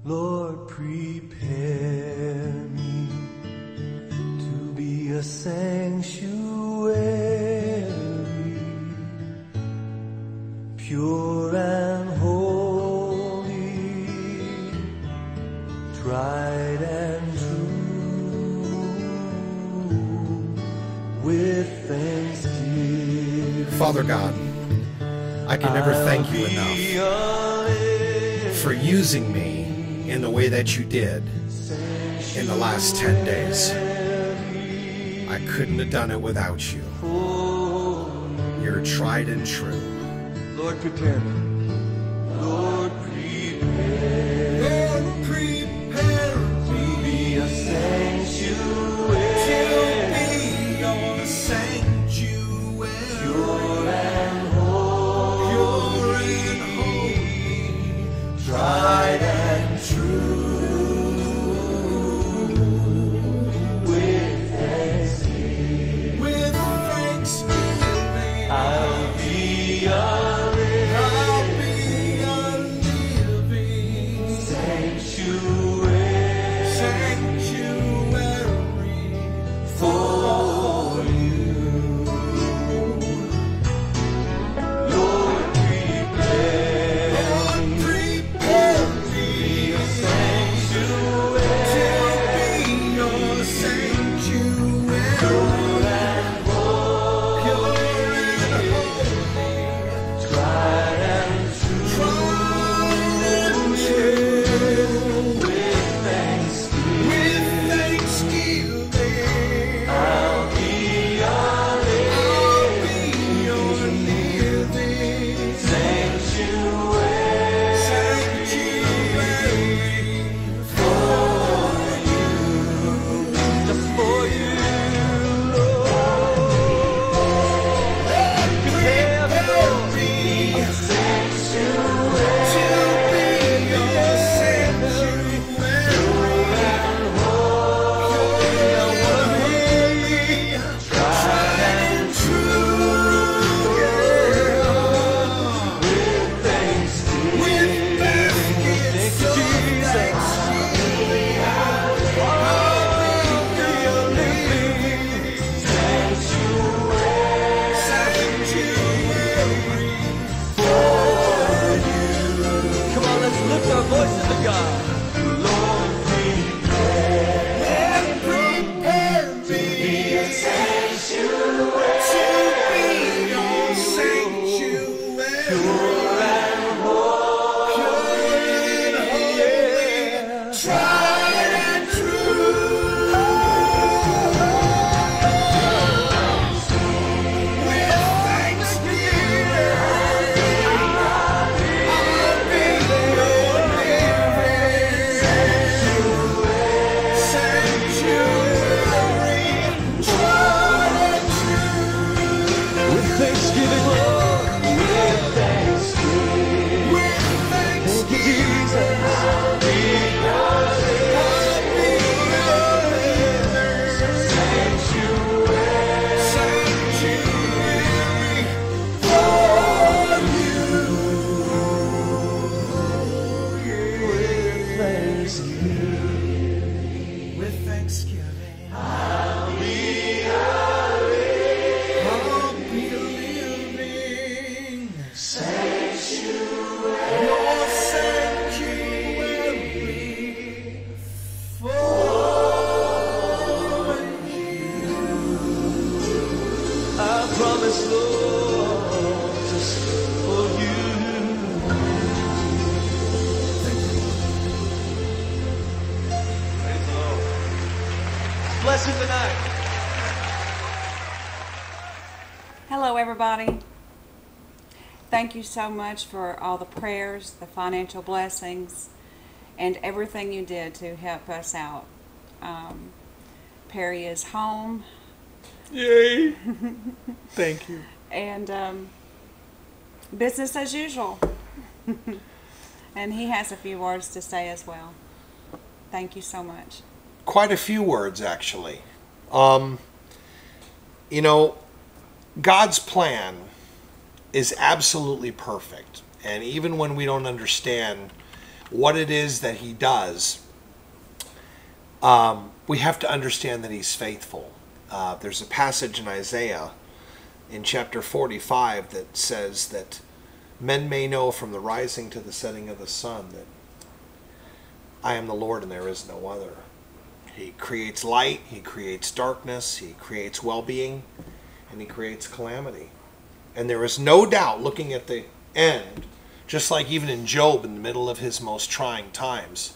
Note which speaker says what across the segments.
Speaker 1: Lord, prepare me to be a sanctuary, pure and holy, tried and true, with thanksgiving.
Speaker 2: Father God, I can never thank you enough for using me in the way that you did in the last 10 days. I couldn't have done it without you. You're tried and true.
Speaker 1: Lord, prepare me. Lord, prepare. Lord, prepare me to be a sanctuary. To be a sanctuary. Pure and holy. Pure and holy. Tried and true. With thanksgiving. With thanksgiving. I'll be a
Speaker 3: Hello, everybody. Thank you so much for all the prayers, the financial blessings, and everything you did to help us out. Perry is home.
Speaker 2: Yay! Thank you.
Speaker 3: And business as usual. And he has a few words to say as well. Thank you so much.
Speaker 2: Quite a few words, actually. You know, God's plan is absolutely perfect. And even when we don't understand what it is that he does, we have to understand that he's faithful. There's a passage in Isaiah in chapter 45 that says that men may know from the rising to the setting of the sun that I am the Lord and there is no other. He creates light, he creates darkness, he creates well-being, and he creates calamity. And there is no doubt, looking at the end, just like even in Job in the middle of his most trying times,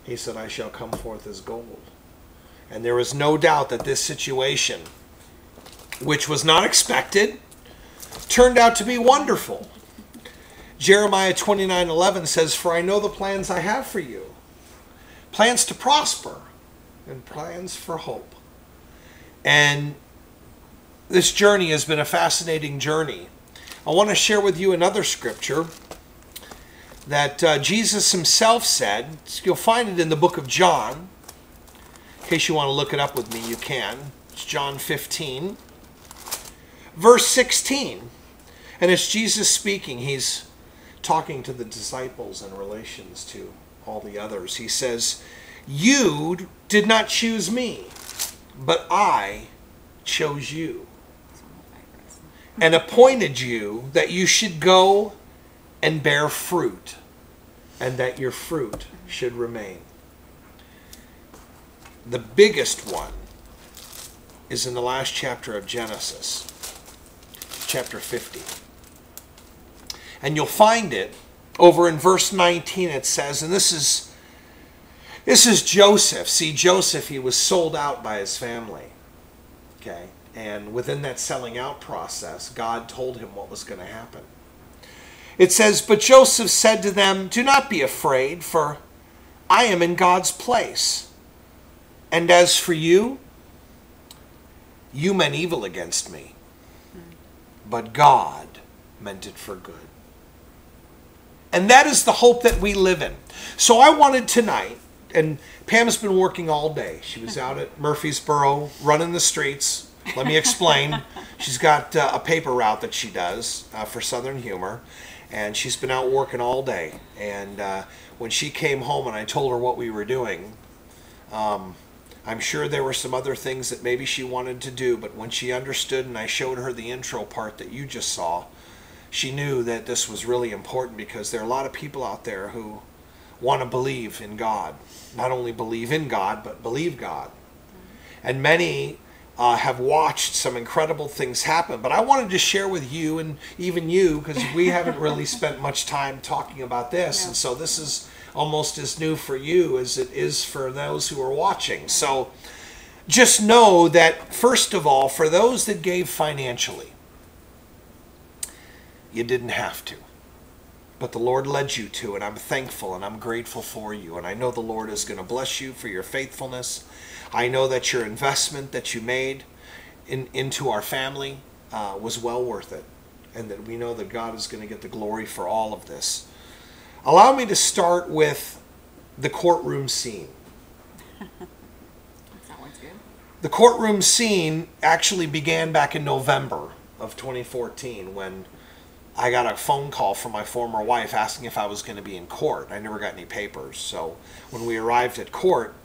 Speaker 2: he said, I shall come forth as gold. And there is no doubt that this situation, which was not expected, turned out to be wonderful. Jeremiah 29:11 says, for I know the plans I have for you, plans to prosper and plans for hope. And this journey has been a fascinating journey. I want to share with you another scripture that Jesus himself said. You'll find it in the book of John. In case you want to look it up with me, you can. It's John 15, verse 16. And it's Jesus speaking. He's talking to the disciples in relations to all the others. He says, you did not choose me, but I chose you and appointed you that you should go and bear fruit, and that your fruit should remain. The biggest one is in the last chapter of Genesis, chapter 50. And you'll find it over in verse 19. It says, and this is Joseph. See, Joseph, he was sold out by his family. Okay? And within that selling out process, God told him what was going to happen. It says, but Joseph said to them, do not be afraid, for I am in God's place. And as for you, you meant evil against me, but God meant it for good. And that is the hope that we live in. So I wanted tonight, and Pam's been working all day. She was out at Murfreesboro running the streets. Let me explain. She's got a paper route that she does for Southern Humor. And she's been out working all day. And when she came home and I told her what we were doing, I'm sure there were some other things that maybe she wanted to do. But when she understood and I showed her the intro part that you just saw, she knew that this was really important, because there are a lot of people out there who want to believe in God. Not only believe in God, but believe God. And many have watched some incredible things happen. But I wanted to share with you, and even you, because we haven't really spent much time talking about this. No. And so this is almost as new for you as it is for those who are watching. So just know that, first of all, for those that gave financially, you didn't have to. But the Lord led you to, and I'm thankful and I'm grateful for you. And I know the Lord is going to bless you for your faithfulness. I know that your investment that you made into our family was well worth it. And that we know that God is going to get the glory for all of this. Allow me to start with the courtroom scene.
Speaker 3: That one's good.
Speaker 2: The courtroom scene actually began back in November of 2014 when I got a phone call from my former wife asking if I was going to be in court. I never got any papers. So when we arrived at court,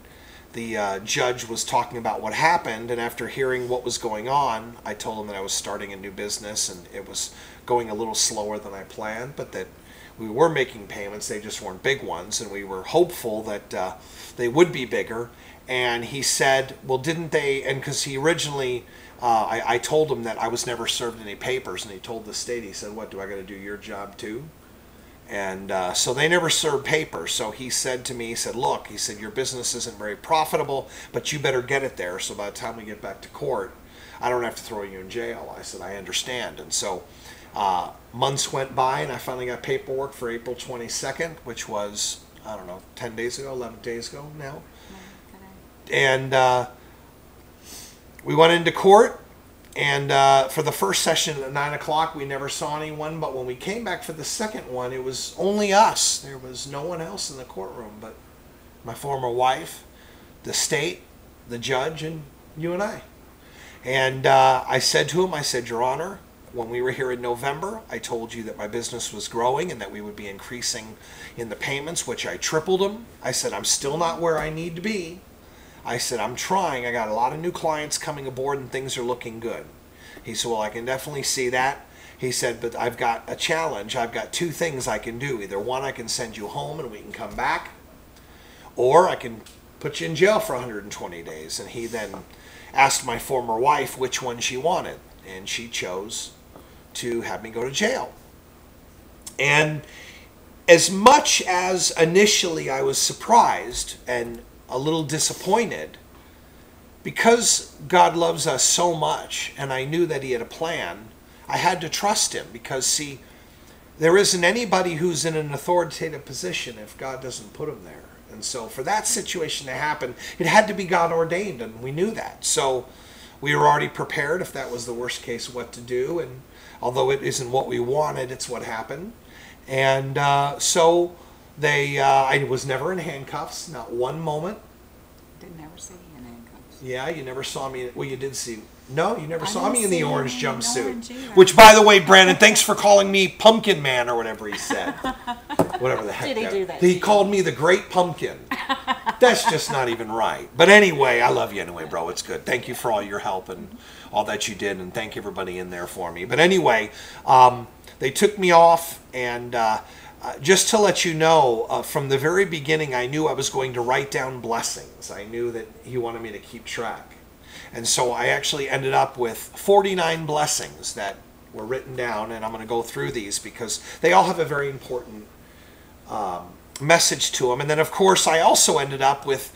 Speaker 2: the judge was talking about what happened, and after hearing what was going on, I told him that I was starting a new business and it was going a little slower than I planned, but that we were making payments. They just weren't big ones, and we were hopeful that they would be bigger. And he said, well, didn't they, and because he originally, I told him that I was never served any papers, and he told the state, he said, what, do I got to do your job too? And so they never served papers. So he said to me, he said, look, he said, your business isn't very profitable, but you better get it there. So by the time we get back to court, I don't have to throw you in jail. I said, I understand. And so months went by, and I finally got paperwork for April 22nd, which was, I don't know, 10 days ago, 11 days ago now. And we went into court, and for the first session at 9 o'clock, we never saw anyone. But when we came back for the second one, it was only us. There was no one else in the courtroom but my former wife, the state, the judge, and you and I. And I said to him, I said, Your Honor, when we were here in November, I told you that my business was growing and that we would be increasing in the payments, which I tripled them. I said, I'm still not where I need to be. I said, I'm trying. I got a lot of new clients coming aboard and things are looking good. He said, well, I can definitely see that. He said, but I've got a challenge. I've got two things I can do. Either one, I can send you home and we can come back, or I can put you in jail for 120 days. And he then asked my former wife which one she wanted, and she chose to have me go to jail. And as much as initially I was surprised and a little disappointed, because God loves us so much and I knew that he had a plan, I had to trust him, because see, there isn't anybody who's in an authoritative position if God doesn't put him there. And so for that situation to happen, it had to be God ordained, and we knew that. So we were already prepared if that was the worst case what to do, and although it isn't what we wanted, it's what happened. And so I was never in handcuffs, not one moment.
Speaker 3: Didn't ever see you in handcuffs.
Speaker 2: Yeah, you never saw me. Well, you did see. No, you never saw me in
Speaker 3: didn't
Speaker 2: the
Speaker 3: see
Speaker 2: orange
Speaker 3: you in
Speaker 2: jumpsuit.
Speaker 3: orange either.
Speaker 2: Which, by the way, Brandon, thanks for calling me Pumpkin Man or whatever he said. Whatever the heck.
Speaker 3: Did he do that?
Speaker 2: He called me the Great Pumpkin. That's just not even right. But anyway, I love you anyway, bro. It's good. Thank you for all your help and all that you did, and thank everybody in there for me. But anyway, they took me off, and just to let you know, from the very beginning, I knew I was going to write down blessings. I knew that he wanted me to keep track. And so I actually ended up with 49 blessings that were written down, and I'm going to go through these because they all have a very important message to them. And then, of course, I also ended up with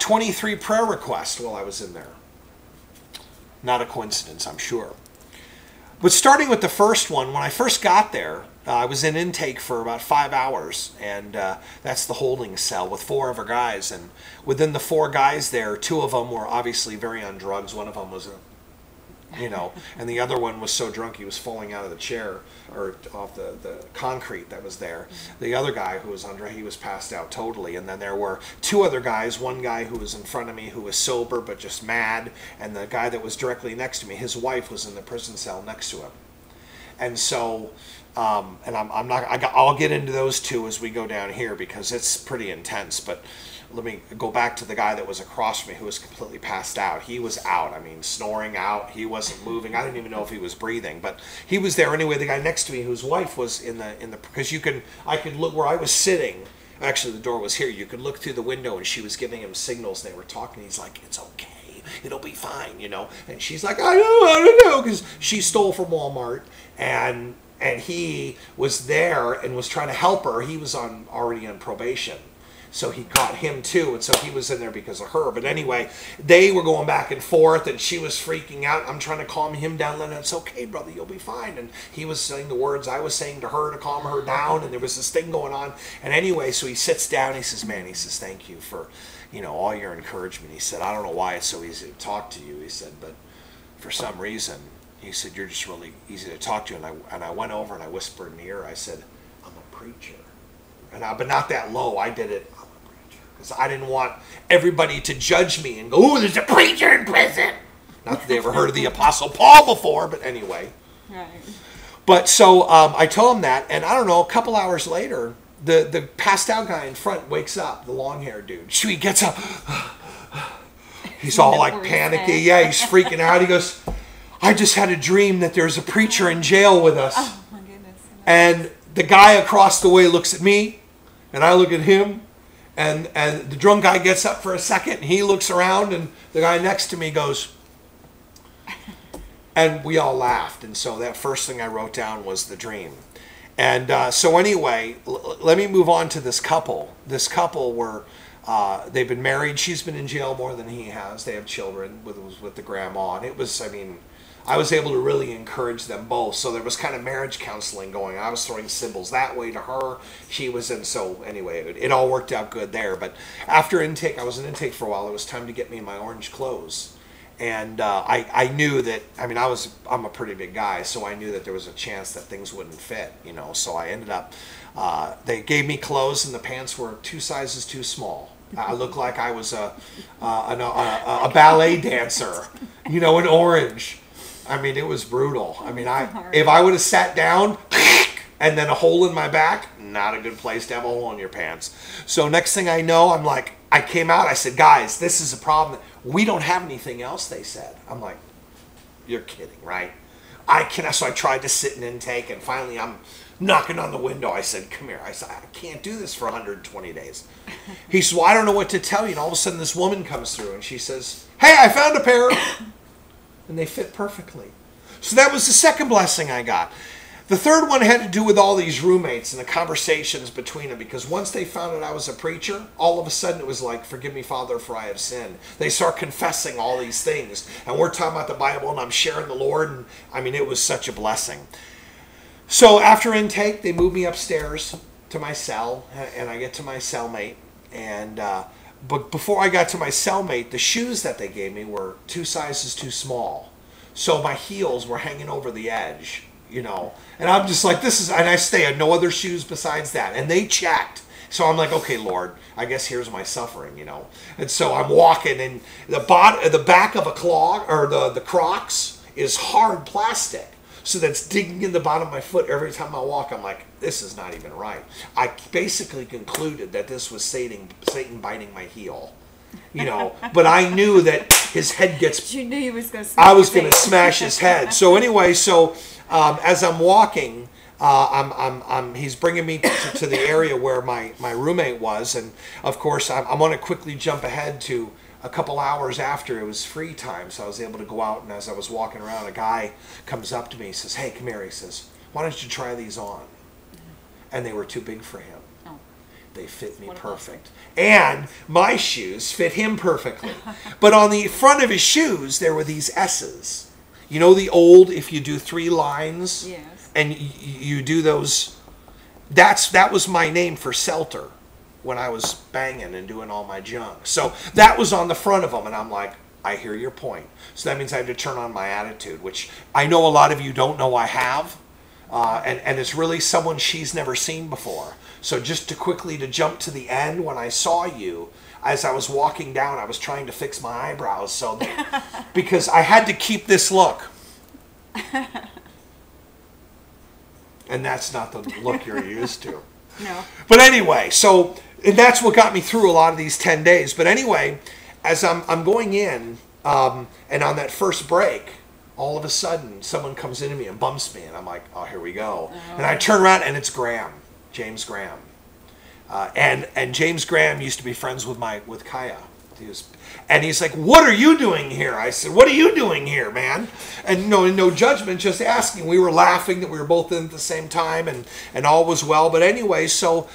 Speaker 2: 23 prayer requests while I was in there. Not a coincidence, I'm sure. But starting with the first one, when I first got there, I was in intake for about 5 hours, and that's the holding cell with 4 other guys. And within the 4 guys there, 2 of them were obviously very on drugs. One of them was, and the other one was so drunk he was falling out of the chair or off the concrete that was there. The other guy who was under, he was passed out totally. And then there were 2 other guys, one guy who was in front of me who was sober but just mad, and the guy that was directly next to me, his wife was in the prison cell next to him. And so, and I'll get into those 2 as we go down here because it's pretty intense. But let me go back to the guy that was across from me who was completely passed out. He was out. I mean, snoring out. He wasn't moving. I didn't even know if he was breathing, but he was there anyway. The guy next to me, whose wife was in the because I could look where I was sitting. Actually, the door was here. You could look through the window, and she was giving him signals. And they were talking. He's like, "It's okay. It'll be fine," And she's like, I don't know, because she stole from Walmart, and he was there and was trying to help her. He was already on probation, so he caught him too, and so he was in there because of her. But anyway, they were going back and forth, and she was freaking out. I'm trying to calm him down, and it's okay, brother, you'll be fine. And he was saying the words I was saying to her to calm her down, and there was this thing going on. And anyway, so he sits down. He says, "Man," he says, "thank you for all your encouragement." He said, "I don't know why it's so easy to talk to you," he said, "but for some reason," he said, "you're just really easy to talk to." And I went over and I whispered in the ear. I said, "I'm a preacher," but not that low. I did it. I'm a preacher because I didn't want everybody to judge me and go, "Oh, there's a preacher in prison." Not that they ever heard of the Apostle Paul before, but anyway. Right. But so I told him that, and I don't know. A couple hours later, the passed out guy in front wakes up, the long-haired dude. He gets up. He's all like panicky. Yeah, he's freaking out. He goes, "I just had a dream that there's a preacher in jail with us."
Speaker 3: Oh, my goodness.
Speaker 2: And the guy across the way looks at me, and I look at him, and the drunk guy gets up for a second, and he looks around, and the guy next to me goes, and we all laughed. And so that first thing I wrote down was the dream. And so anyway, let me move on to this couple. This couple were, they've been married. She's been in jail more than he has. They have children with the grandma. And it was, I was able to really encourage them both. So there was kind of marriage counseling going. I was throwing symbols that way to her. She was in. So anyway, it all worked out good there. But after intake, I was in intake for a while. It was time to get me in my orange clothes. And I knew that, I'm a pretty big guy, so I knew that there was a chance that things wouldn't fit, So I ended up, they gave me clothes, and the pants were 2 sizes too small. I looked like I was a ballet dancer, in orange. I mean, it was brutal. I mean, if I would have sat down and then a hole in my back, not a good place to have a hole in your pants. So next thing I know, I'm like, I came out, I said, guys, this is a problem. We don't have anything else, they said. I'm like, you're kidding, right? So I tried to sit in intake, and finally I'm knocking on the window. I said, come here. I said, I can't do this for 120 days. He said, well, I don't know what to tell you. And all of a sudden this woman comes through and she says, hey, I found a pair. And they fit perfectly. So that was the second blessing I got. The third one had to do with all these roommates and the conversations between them, because once they found out I was a preacher, all of a sudden it was like, forgive me, Father, for I have sinned. They start confessing all these things. And we're talking about the Bible, and I'm sharing the Lord. And I mean, it was such a blessing. So after intake, they moved me upstairs to my cell, and I get to my cellmate. And but before I got to my cellmate, the shoes that they gave me were 2 sizes too small. So my heels were hanging over the edge, you know. And I'm just like, this is, and I stay on no other shoes besides that. And they checked. So I'm like, okay, Lord, I guess here's my suffering, you know. And so I'm walking, and the back of a clog, or the Crocs, is hard plastic. So that's digging in the bottom of my foot every time I walk. I'm like, this is not even right. I basically concluded that this was Satan biting my heel, you know. But I knew that his head gets.
Speaker 3: You knew he was going to. I
Speaker 2: was going to smash his head. So anyway, as I'm walking, he's bringing me to the area where my roommate was, and of course I want to quickly jump ahead to a couple hours after it was free time, so I was able to go out. And as I was walking around, a guy comes up to me, he says, hey, come here. He says, why don't you try these on? And they were too big for him. Oh. They fit me perfect. And my shoes fit him perfectly. But on the front of his shoes, there were these S's. You know, the old, if you do 3 lines, yes, and you do those, that was my name for Selter when I was banging and doing all my junk. So that was on the front of them, and I'm like, I hear your point. So that means I have to turn on my attitude, which I know a lot of you don't know I have, and it's really someone she's never seen before. So just to jump to the end, when I saw you, as I was walking down, I was trying to fix my eyebrows because I had to keep this look. And that's not the look you're used to.
Speaker 3: No.
Speaker 2: But anyway, and that's what got me through a lot of these 10 days. But anyway, as I'm going in, and on that first break, all of a sudden, someone comes into me and bumps me. And I'm like, oh, here we go. Oh. And I turn around, and it's Graham, James Graham. And James Graham used to be friends with Kaya. And he's like, what are you doing here? I said, what are you doing here, man? And no judgment, just asking. We were laughing that we were both in at the same time, and all was well. But anyway, so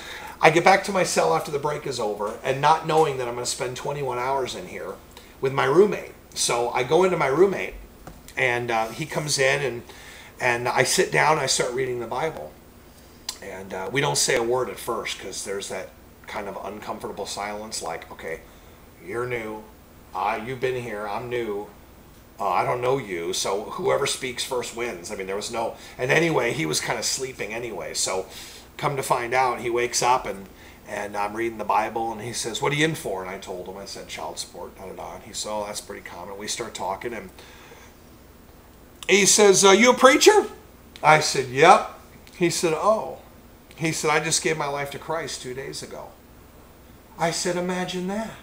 Speaker 2: I get back to my cell after the break is over, and not knowing that I'm going to spend 21 hours in here with my roommate. So I go into my roommate, and he comes in, and I sit down, and I start reading the Bible. And we don't say a word at first, because there's that kind of uncomfortable silence, like, okay, you're new, you've been here, I'm new, I don't know you, so whoever speaks first wins. I mean, there was no, and anyway, he was kind of sleeping anyway, so come to find out, he wakes up, and I'm reading the Bible, and he says, what are you in for? And I told him, I said, child support, da-da-da, and he said, oh, that's pretty common. We start talking, and he says, you a preacher? I said, yep. He said, oh. He said, I just gave my life to Christ 2 days ago. I said, imagine that.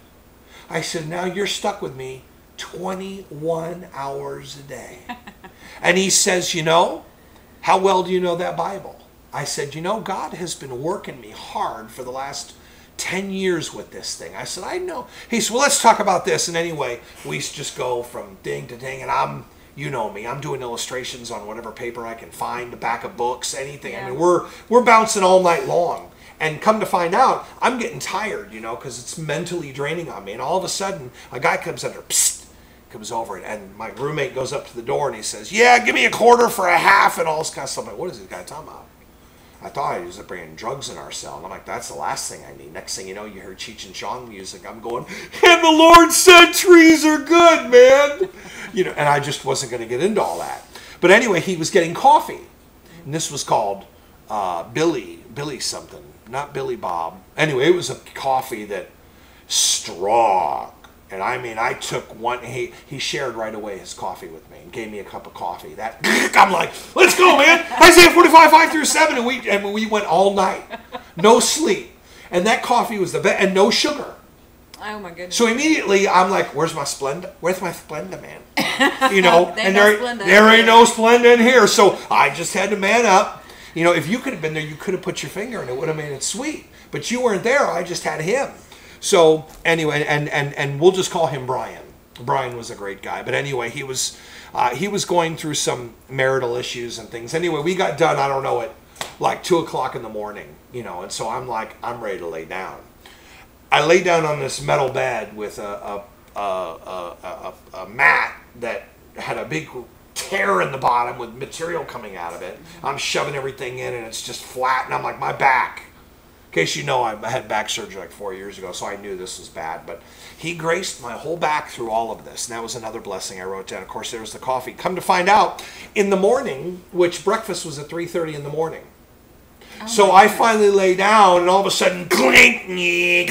Speaker 2: I said, now you're stuck with me 21 hours a day. And he says, how well do you know that Bible? I said, God has been working me hard for the last 10 years with this thing. I said, I know. He said, well, let's talk about this. And anyway, we just go from ding to ding, and you know me, I'm doing illustrations on whatever paper I can find, the back of books, anything. Yeah. I mean, we're bouncing all night long. And come to find out, I'm getting tired, because it's mentally draining on me. And all of a sudden, a guy comes under, psst, comes over, and my roommate goes up to the door, and he says, yeah, give me a quarter for a half, and all this kind of stuff. I'm like, what is this guy talking about? I thought he was bringing drugs in our cell. And I'm like, that's the last thing I need. Next thing you know, you hear Cheech and Chong music. I'm going, and the Lord said trees are good, man. And I just wasn't going to get into all that. But anyway, he was getting coffee. And this was called Billy something. Not Billy Bob. Anyway, it was a coffee that strong. And I mean, I took one. He shared right away his coffee with me and gave me a cup of coffee. That I'm like, let's go, man. Isaiah 45, 5 through 7, and we went all night, no sleep, and that coffee was the best, and no sugar.
Speaker 3: Oh my goodness.
Speaker 2: So immediately I'm like, where's my Splenda? Where's my Splenda, man? You know, and there ain't no Splenda in here. So I just had to man up. You know, if you could have been there, you could have put your finger and it would have made it sweet. But you weren't there. I just had him. So anyway, and we'll just call him Brian. Brian was a great guy. But anyway, he was going through some marital issues and things. Anyway, we got done, I don't know, at like 2 o'clock in the morning, you know, and so I'm like, I'm ready to lay down. I lay down on this metal bed with a mat that had a big tear in the bottom with material coming out of it. I'm shoving everything in and it's just flat, and I'm like, my back. In case you know, I had back surgery like 4 years ago, so I knew this was bad. But he graced my whole back through all of this, and that was another blessing I wrote down. Of course, there was the coffee. Come to find out, in the morning, which breakfast was at 3:30 in the morning. Oh, so I finally lay down, and all of a sudden, clink. You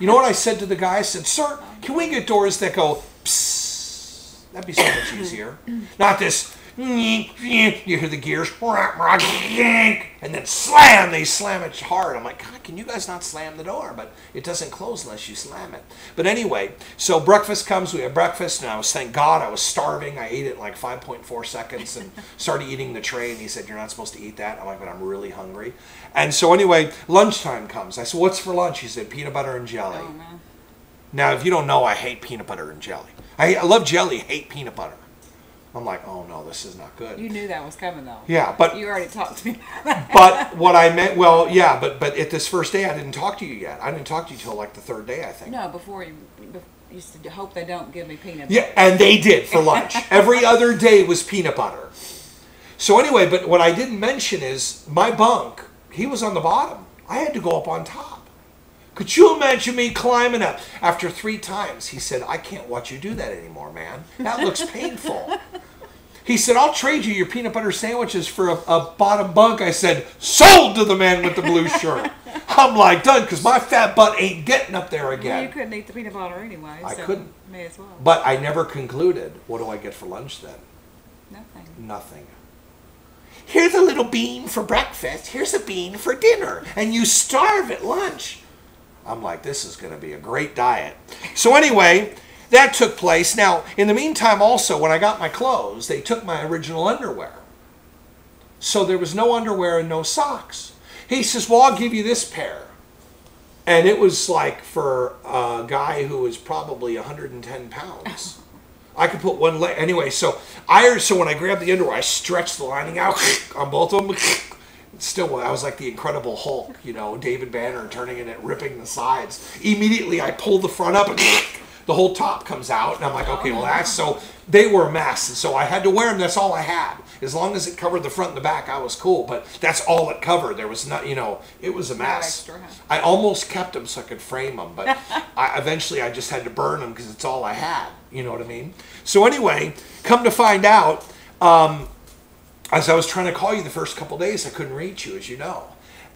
Speaker 2: know what I said to the guy? I said, sir, can we get doors that go, psst? That'd be so much easier. Not this, you hear the gears, and then slam, they slam it hard. I'm like, God, can you guys not slam the door? But it doesn't close unless you slam it. But anyway, so breakfast comes, we have breakfast, and thank God, I was starving. I ate it in like 5.4 seconds and started eating the tray, and he said, you're not supposed to eat that. I'm like, but I'm really hungry. And so anyway, lunchtime comes. I said, what's for lunch? He said, peanut butter and jelly. Oh, man. Now, if you don't know, I hate peanut butter and jelly. I love jelly, hate peanut butter. I'm like, oh no, this is not good.
Speaker 3: You knew that was coming though.
Speaker 2: Yeah, but
Speaker 3: you already talked to me about that.
Speaker 2: But what I meant, well, yeah, but at this first day, I didn't talk to you yet. I didn't talk to you till like the third day, I think.
Speaker 3: No, before you used to hope they don't give me peanut butter.
Speaker 2: Yeah, and they did for lunch. Every other day was peanut butter. So anyway, but what I didn't mention is my bunk, he was on the bottom. I had to go up on top. Could you imagine me climbing up? After 3 times, he said, I can't watch you do that anymore, man. That looks painful. He said, I'll trade you your peanut butter sandwiches for a bottom bunk. I said, sold to the man with the blue shirt. I'm like, done, because my fat butt ain't getting up there again.
Speaker 3: Well, you couldn't eat the peanut butter anyway.
Speaker 2: I couldn't.
Speaker 3: May as well.
Speaker 2: But I never concluded. What do I get for lunch then?
Speaker 3: Nothing.
Speaker 2: Nothing. Here's a little bean for breakfast. Here's a bean for dinner. And you starve at lunch. I'm like, this is going to be a great diet. So anyway, that took place. Now, in the meantime also, when I got my clothes, they took my original underwear. So there was no underwear and no socks. He says, well, I'll give you this pair. And it was like for a guy who was probably 110 pounds. I could put one leg. Anyway, so when I grabbed the underwear, I stretched the lining out on both of them. Still, I was like the Incredible Hulk, you know, David Banner turning in it, ripping the sides. Immediately, I pull the front up and the whole top comes out. And I'm like, okay, well, that's so. They were a mess. And so I had to wear them. That's all I had. As long as it covered the front and the back, I was cool. But that's all it covered. There was not, you know, it was a mess.
Speaker 3: Extra, huh?
Speaker 2: I almost kept them so I could frame them. But eventually, I just had to burn them because it's all I had. You know what I mean? So anyway, come to find out, as I was trying to call you the first couple days, I couldn't reach you, as you know.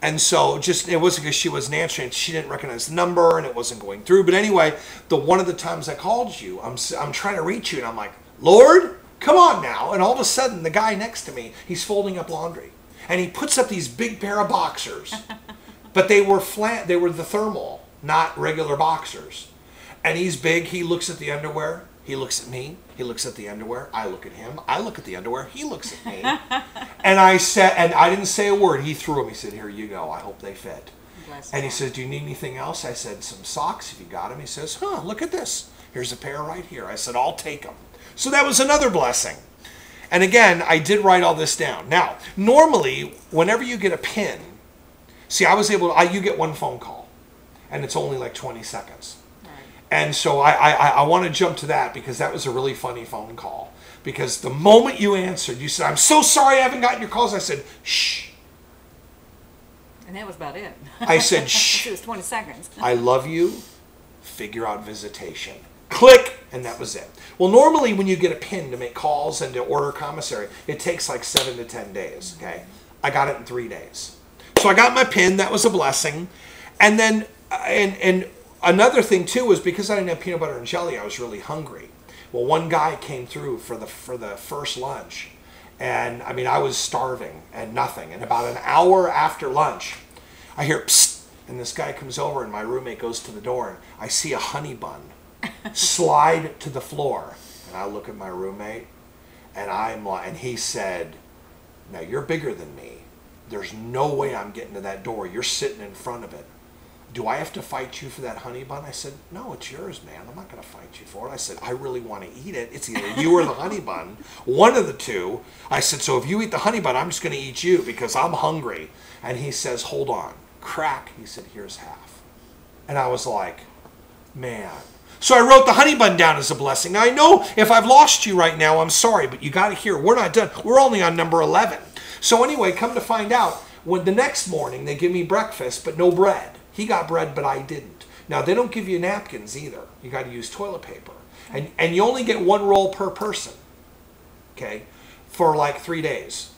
Speaker 2: And so it wasn't because she wasn't answering. She didn't recognize the number, and it wasn't going through. But anyway, one of the times I called you, I'm trying to reach you, and I'm like, Lord, come on now. And all of a sudden, the guy next to me, he's folding up laundry. And he puts up these big pair of boxers. But they were flat. They were the thermal, not regular boxers. And he's big. He looks at the underwear. He looks at me. He looks at the underwear. I look at him. I look at the underwear. He looks at me. And I said, and I didn't say a word. He threw them. He said, here you go. I hope they fit. And he said, do you need anything else? I said, some socks if you got them. He says, look at this. Here's a pair right here. I said, I'll take them. So that was another blessing. And again, I did write all this down. Now, normally, whenever you get a pin, see, I was able to, you get one phone call. And it's only like 20 seconds. And so I want to jump to that because that was a really funny phone call. Because the moment you answered, you said, I'm so sorry I haven't gotten your calls. I said, shh.
Speaker 3: And that was about it.
Speaker 2: I said, shh.
Speaker 3: It was 20 seconds.
Speaker 2: I love you. Figure out visitation. Click. And that was it. Well, normally when you get a pin to make calls and to order commissary, it takes like 7 to 10 days. Okay. I got it in 3 days. So I got my pin. That was a blessing. And then, another thing too was because I didn't have peanut butter and jelly, I was really hungry. Well, one guy came through for the first lunch, and I mean I was starving and nothing. And about an hour after lunch, I hear psst, and this guy comes over, and my roommate goes to the door, and I see a honey bun slide to the floor, and I look at my roommate, and and he said, "Now you're bigger than me. There's no way I'm getting to that door. You're sitting in front of it. Do I have to fight you for that honey bun?" I said, "No, it's yours, man. I'm not going to fight you for it." I said, "I really want to eat it. It's either you or the honey bun. One of the two." I said, "So if you eat the honey bun, I'm just going to eat you because I'm hungry." And he says, "Hold on." Crack. He said, "Here's half." And I was like, man. So I wrote the honey bun down as a blessing. Now I know if I've lost you right now, I'm sorry, but you got to hear, we're not done. We're only on number 11. So anyway, come to find out, when the next morning they give me breakfast, but no bread. He got bread, but I didn't. Now, they don't give you napkins either. You got to use toilet paper. And you only get 1 roll per person, okay, for like 3 days,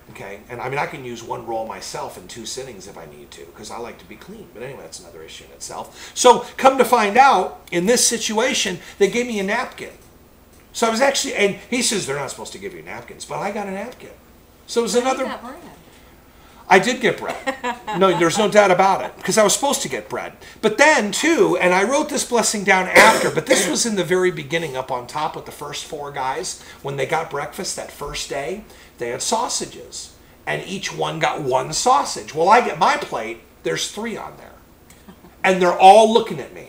Speaker 2: okay? And I mean, I can use 1 roll myself in 2 sittings if I need to, because I like to be clean. But anyway, that's another issue in itself. So come to find out, in this situation, they gave me a napkin. So I was actually, and he says they're not supposed to give you napkins, but I got a napkin. So it was another...
Speaker 4: You got bread.
Speaker 2: I did get bread. No, there's no doubt about it, because I was supposed to get bread. But then, too, and I wrote this blessing down after, but this was in the very beginning up on top with the first 4 guys. When they got breakfast that first day, they had sausages, and each one got 1 sausage. Well, I get my plate, there's 3 on there, and they're all looking at me.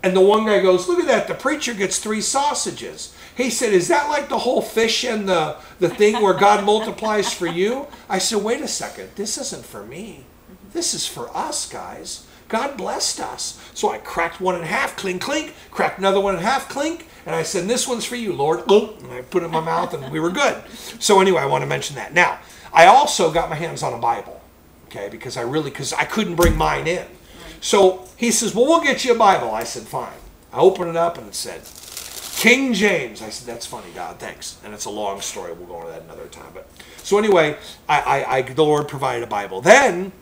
Speaker 2: And the one guy goes, "Look at that, the preacher gets 3 sausages." He said, "Is that like the whole fish and the thing where God multiplies for you?" I said, "Wait a second, this isn't for me. This is for us, guys. God blessed us." So I cracked 1 in half, clink, clink, cracked another 1 in half, clink, and I said, "This one's for you, Lord." And I put it in my mouth, and we were good. So anyway, I want to mention that. Now, I also got my hands on a Bible, okay, because I couldn't bring mine in. So he says, "Well, we'll get you a Bible." I said, "Fine." I opened it up, and it said, King James. I said, "That's funny, God, thanks." And it's a long story. We'll go into that another time. But so anyway, the Lord provided a Bible. Then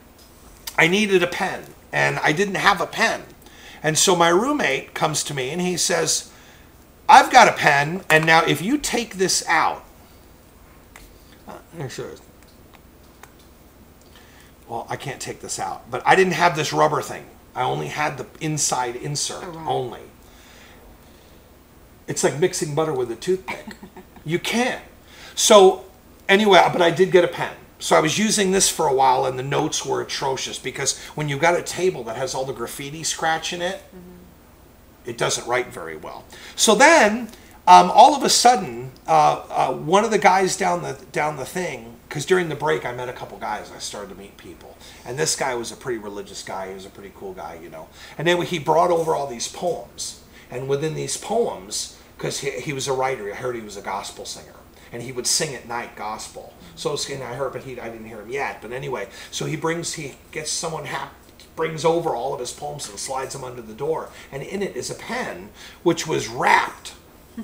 Speaker 2: I needed a pen, and I didn't have a pen. And so my roommate comes to me, and he says, "I've got a pen, and now if you take this out..." Well, I can't take this out. But I didn't have this rubber thing. I only had the inside insert only. It's like mixing butter with a toothpick. You can't. So anyway, but I did get a pen. So I was using this for a while, and the notes were atrocious, because when you've got a table that has all the graffiti scratch in it, it doesn't write very well. So then, all of a sudden, one of the guys down the thing, because during the break I met a couple guys, I started to meet people, and this guy was a pretty religious guy. He was a pretty cool guy, you know. And then he brought over all these poems, and within these poems, because he was a writer, I heard he was a gospel singer, and he would sing at night gospel. So and I heard, but I didn't hear him yet. But anyway, so he gets someone brings over all of his poems and slides them under the door, and in it is a pen which was wrapped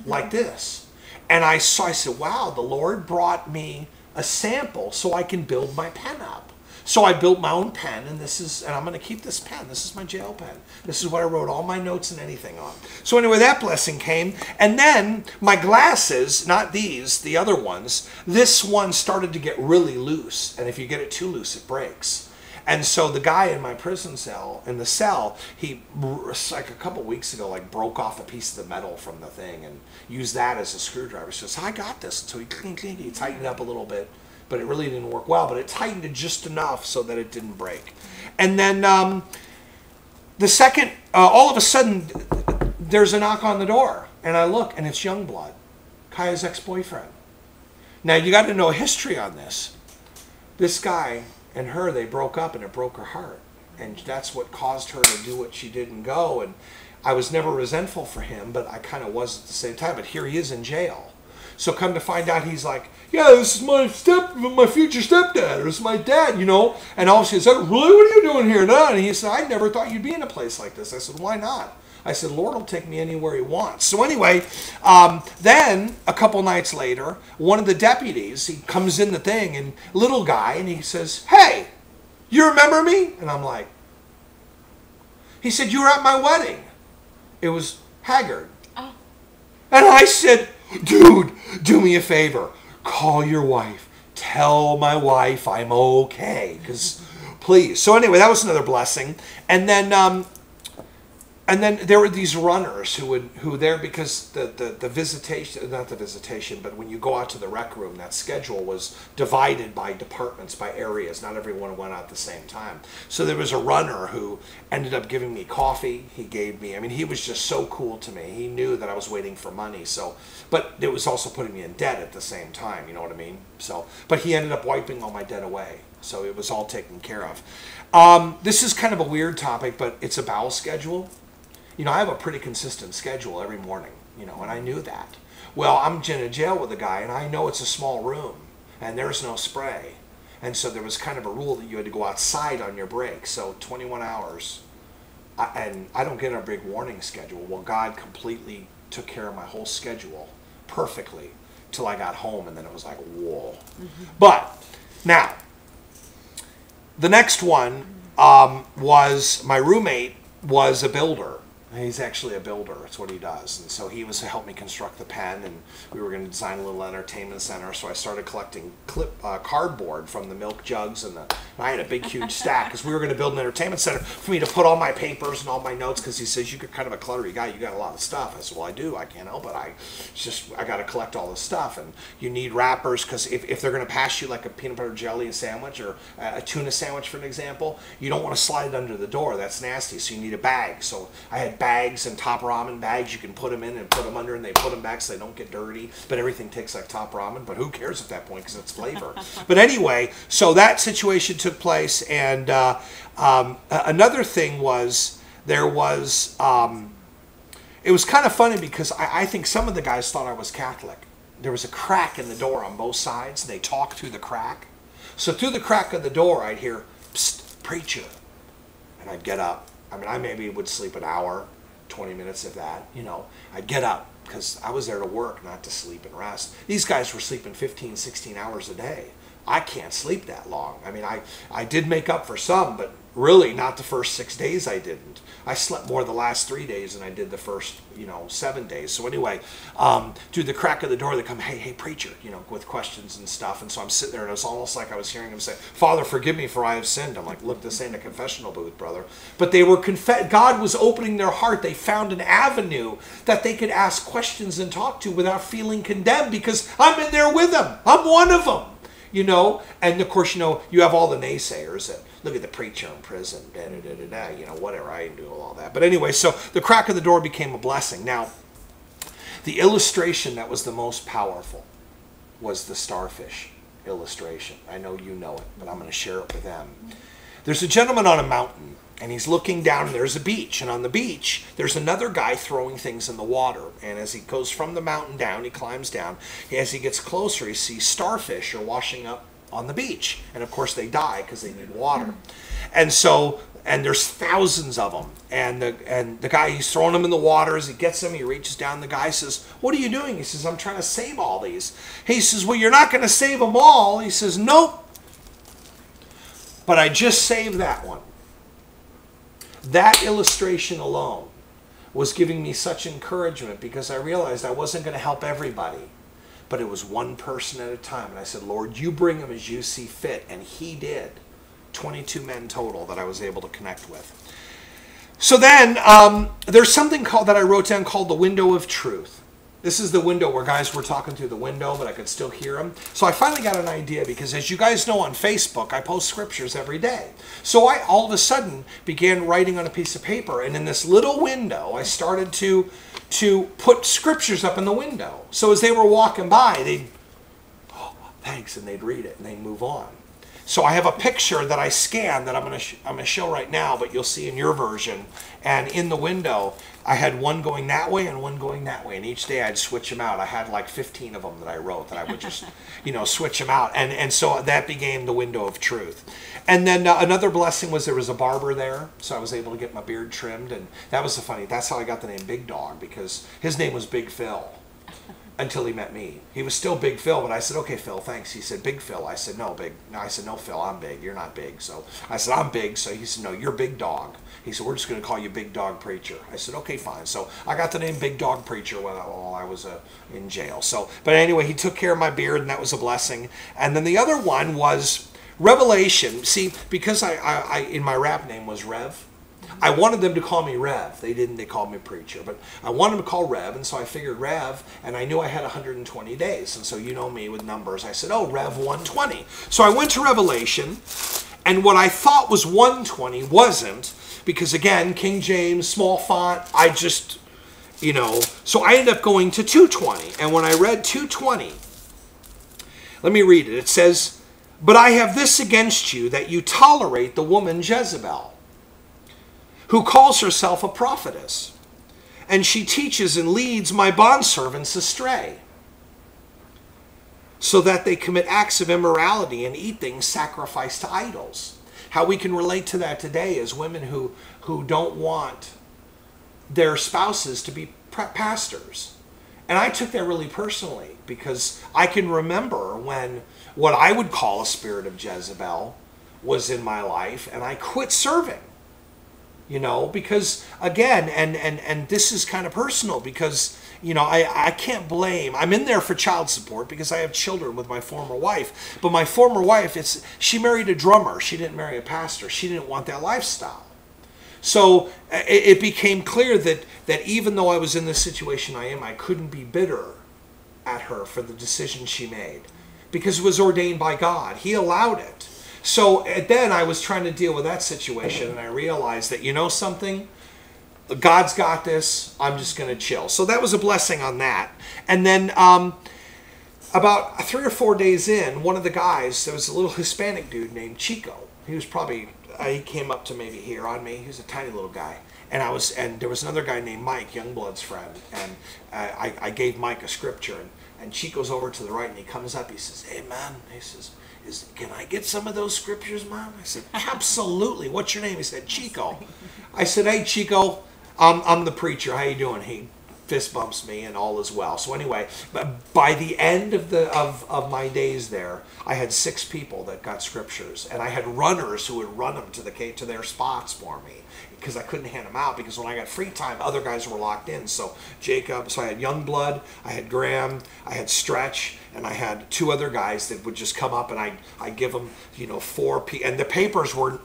Speaker 2: like this. And I said, "Wow, the Lord brought me a sample so I can build my pen up." So I built my own pen, and I'm going to keep this pen. This is my jail pen. This is what I wrote all my notes and anything on. So anyway, that blessing came. And then my glasses, not these, the other ones, this one started to get really loose. And if you get it too loose, it breaks. And so the guy in my prison cell, he, like a couple weeks ago, like broke off a piece of the metal from the thing and used that as a screwdriver. He says, "I got this." And so he tightened it up a little bit. But it really didn't work well. But it tightened it just enough so that it didn't break. And then the second, all of a sudden, there's a knock on the door. And I look, and it's Youngblood, Kaya's ex-boyfriend. Now, you got to know history on this. This guy and her, they broke up, and it broke her heart. And that's what caused her to do what she did and go. And I was never resentful for him, but I kind of was at the same time. But here he is in jail. So come to find out, he's like, "Yeah, this is my future stepdad, or this is my dad, you know." And all she said, "Really, what are you doing here now?" And he said, "I never thought you'd be in a place like this." I said, "Why not?" I said, "Lord will take me anywhere he wants." So anyway, then a couple nights later, one of the deputies, he comes in the thing, and little guy, and he says, "Hey, you remember me?" And I'm like, He said, you were at my wedding. It was Haggard.
Speaker 3: Oh.
Speaker 2: And I said, dude, do me a favor. Call your wife. Tell my wife I'm okay. Because, please. So anyway, that was another blessing. And then there were these runners who there, because the visitation, not the visitation, but when you go out to the rec room, that schedule was divided by departments, by areas. Not everyone went out at the same time. So there was a runner who ended up giving me coffee. He gave me, I mean, he was just so cool to me. He knew that I was waiting for money. So, but it was also putting me in debt at the same time. You know what I mean? So, but he ended up wiping all my debt away. So it was all taken care of. This is kind of a weird topic, but it's a bowel schedule. You know, I have a pretty consistent schedule every morning, you know, and I knew that. Well, I'm in a jail with a guy, and I know it's a small room, and there's no spray. And so there was kind of a rule that you had to go outside on your break. So 21 hours, and I don't get a big warning schedule. Well, God completely took care of my whole schedule perfectly till I got home, and then it was like, whoa. Mm-hmm. But now, the next one was my roommate was a builder. He's actually a builder. That's what he does. And so he was to help me construct the pen, and we were going to design a little entertainment center. So I started collecting cardboard from the milk jugs, and I had a big, huge stack because we were going to build an entertainment center for me to put all my papers and all my notes, because he says, you're kind of a cluttery guy. You got a lot of stuff. I said, well, I do. I can't help it. I got to collect all this stuff, and you need wrappers, because if they're going to pass you like a peanut butter jelly sandwich or a tuna sandwich, for an example, you don't want to slide it under the door. That's nasty. So you need a bag. So I had bags and Top Ramen bags. You can put them in and put them under, and they put them back so they don't get dirty. But everything tastes like Top Ramen. But who cares at that point, because it's flavor. But anyway, so that situation took place. And another thing was, there was, it was kind of funny because I think some of the guys thought I was Catholic. There was a crack in the door on both sides, and they talked through the crack. So through the crack of the door, I'd hear, psst, preacher. And I'd get up. I mean, I maybe would sleep an hour, 20 minutes if that, you know. I'd get up because I was there to work, not to sleep and rest. These guys were sleeping 15, 16 hours a day. I can't sleep that long. I mean, I did make up for some, but really not the first 6 days I didn't. I slept more the last 3 days than I did the first, 7 days. So anyway, through the crack of the door, they come, hey, preacher, with questions and stuff. And so I'm sitting there, and it was almost like I was hearing him say, Father, forgive me, for I have sinned. I'm like, look, this ain't a confessional booth, brother. But they were God was opening their heart. They found an avenue that they could ask questions and talk to without feeling condemned, because I'm in there with them. I'm one of them. And of course, you have all the naysayers that look at the preacher in prison, whatever, I didn't do all that. But anyway, so the crack of the door became a blessing. Now, the illustration that was the most powerful was the starfish illustration. I know you know it, but I'm going to share it with them. There's a gentleman on a mountain, and he's looking down, and there's a beach. And on the beach, there's another guy throwing things in the water. And as he goes from the mountain down, he climbs down. As he gets closer, he sees starfish are washing up on the beach. And of course, they die because they need water. And there's thousands of them. And the guy, he's throwing them in the water. As he gets them, he reaches down. The guy says, what are you doing? He says, I'm trying to save all these. He says, well, you're not going to save them all. He says, nope. But I just saved that one. That illustration alone was giving me such encouragement, because I realized I wasn't going to help everybody, but it was one person at a time. And I said, Lord, you bring him as you see fit. And he did. 22 men total that I was able to connect with. So then there's something that I wrote down called the window of truth. This is the window where guys were talking through the window, but I could still hear them. So I finally got an idea, because as you guys know on Facebook, I post scriptures every day. So I all of a sudden began writing on a piece of paper. And in this little window, I started to put scriptures up in the window. So as they were walking by, they'd, oh, thanks, and they'd read it, and they'd move on. So I have a picture that I scanned that I'm going to show right now, but you'll see in your version. And in the window, I had one going that way and one going that way. And each day I'd switch them out. I had like 15 of them that I wrote that I would just, switch them out. And so that became the window of truth. And then another blessing was there was a barber there. So I was able to get my beard trimmed. And that was that's how I got the name Big Dog, because his name was Big Phil. until he met me. He was still Big Phil, but I said, okay, Phil, thanks. He said, Big Phil. I said, no, Big. No, I said, no, Phil, I'm big. You're not big. So I said, I'm big. So he said, no, you're Big Dog. He said, we're just going to call you Big Dog Preacher. I said, okay, fine. So I got the name Big Dog Preacher while I was in jail. So, but anyway, he took care of my beard, and that was a blessing. And then the other one was Revelation. See, because I in my rap name was Rev, I wanted them to call me Rev. They didn't. They called me Preacher. But I wanted them to call Rev, and so I figured Rev, and I knew I had 120 days. And so you know me with numbers. I said, oh, Rev 120. So I went to Revelation, and what I thought was 120 wasn't, because again, King James, small font, I just, so I ended up going to 220. And when I read 220, let me read it. It says, but I have this against you, that you tolerate the woman Jezebel, who calls herself a prophetess, and she teaches and leads my bondservants astray, so that they commit acts of immorality and eat things sacrificed to idols. How we can relate to that today is women who don't want their spouses to be pastors. And I took that really personally, because I can remember when what I would call a spirit of Jezebel was in my life, and I quit serving. Because again, and this is kind of personal, because I can't blame. I'm in there for child support because I have children with my former wife. But my former wife, she married a drummer. She didn't marry a pastor. She didn't want that lifestyle. So it became clear that even though I was in the situation I am, I couldn't be bitter at her for the decision she made, because it was ordained by God. He allowed it. So then I was trying to deal with that situation, and I realized that, something? God's got this. I'm just going to chill. So that was a blessing on that. And then about 3 or 4 days in, one of the guys, there was a little Hispanic dude named Chico. He was probably, he came up to maybe here on me. He was a tiny little guy. And there was another guy named Mike, Youngblood's friend. And I gave Mike a scripture. And Chico's over to the right, and he comes up. He says, hey, man. He says, can I get some of those scriptures, Mom? I said, absolutely. What's your name? He said, Chico. I said, hey, Chico, I'm the preacher. How you doing? He fist bumps me, and all is well. So anyway, by the end of my days there, I had 6 people that got scriptures, and I had runners who would run them to their spots for me, because I couldn't hand them out, because when I got free time, other guys were locked in. So I had Youngblood, I had Graham, I had Stretch, and I had 2 other guys that would just come up, and I'd give them, 4 and the papers were,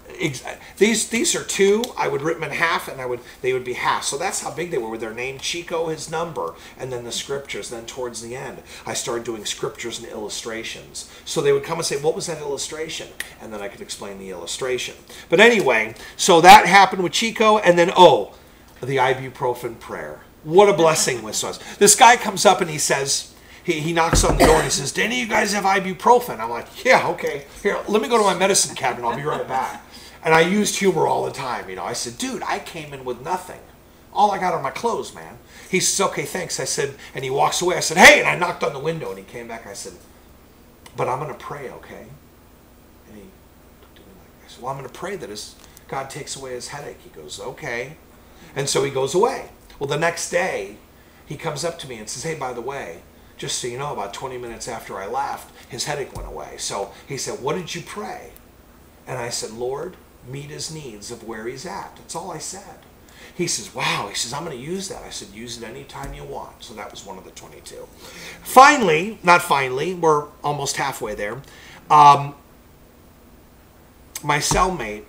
Speaker 2: these are 2, I would rip them in half, and they would be half. So that's how big they were, with their name, Chico, his number, and then the scriptures. Then towards the end, I started doing scriptures and illustrations. So they would come and say, what was that illustration? And then I could explain the illustration. But anyway, so that happened with Chico, and then, the ibuprofen prayer. What a blessing this was. This guy comes up and he says, he knocks on the door and he says, do any of you guys have ibuprofen? I'm like, yeah, okay. Here, let me go to my medicine cabinet. I'll be right back. And I used humor all the time. I said, dude, I came in with nothing. All I got are my clothes, man. He says, okay, thanks. I said, and he walks away. I said, hey, and I knocked on the window, and he came back. I said, but I'm going to pray, okay? And he looked at me like, I said, well, I'm going to pray that God takes away his headache. He goes, okay. And so he goes away. Well, the next day, he comes up to me and says, hey, by the way, just so you know, about 20 minutes after I left, his headache went away. So he said, what did you pray? And I said, Lord, meet his needs of where he's at. That's all I said. He says, wow. He says, I'm going to use that. I said, use it anytime you want. So that was one of the 22. Finally, not finally, we're almost halfway there. My cellmate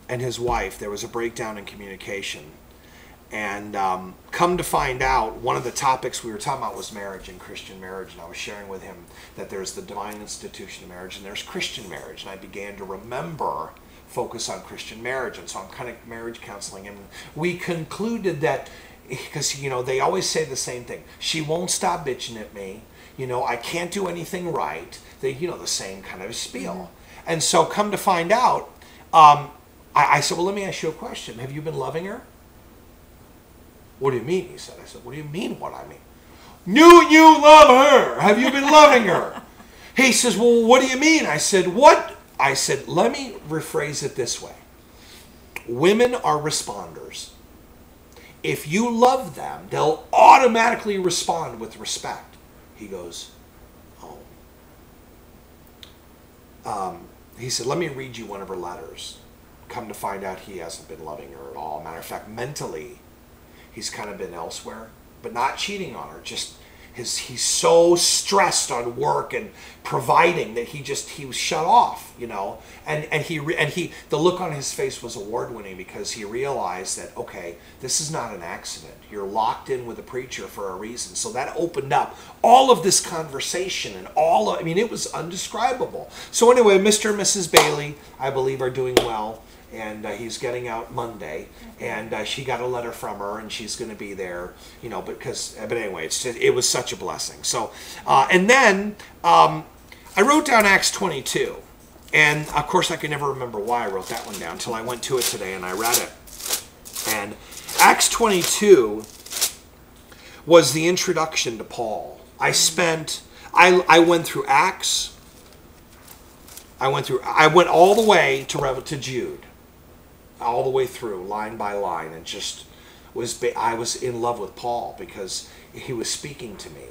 Speaker 2: and his wife, there was a breakdown in communication. And come to find out, one of the topics we were talking about was marriage and Christian marriage. And I was sharing with him that there's the divine institution of marriage and there's Christian marriage. And I began to focus on Christian marriage. And so I'm kind of marriage counseling. And we concluded that, because, they always say the same thing. She won't stop bitching at me. I can't do anything right. The same kind of spiel. And so come to find out, I said, well, let me ask you a question. Have you been loving her? What do you mean? He said. I said, what do you mean what I mean? You love her. Have you been loving her? He says, well, what do you mean? I said, what? I said, let me rephrase it this way. Women are responders. If you love them, they'll automatically respond with respect. He goes, oh. He said, let me read you one of her letters. Come to find out he hasn't been loving her at all. Matter of fact, mentally, he's kind of been elsewhere, but not cheating on her. Just he's so stressed on work and providing that he was shut off, you know. And the look on his face was award-winning because he realized that, okay, this is not an accident. You're locked in with a preacher for a reason. So that opened up all of this conversation and it was undescribable. So anyway, Mr. and Mrs. Bailey, I believe, are doing well. And he's getting out Monday, and she got a letter from her, and she's going to be there, you know. But anyway, it was such a blessing. So, and then I wrote down Acts 22, and of course I could never remember why I wrote that one down until I went to it today and I read it. And Acts 22 was the introduction to Paul. I went through Acts. I went all the way to Jude. All the way through, line by line, and I was in love with Paul because he was speaking to me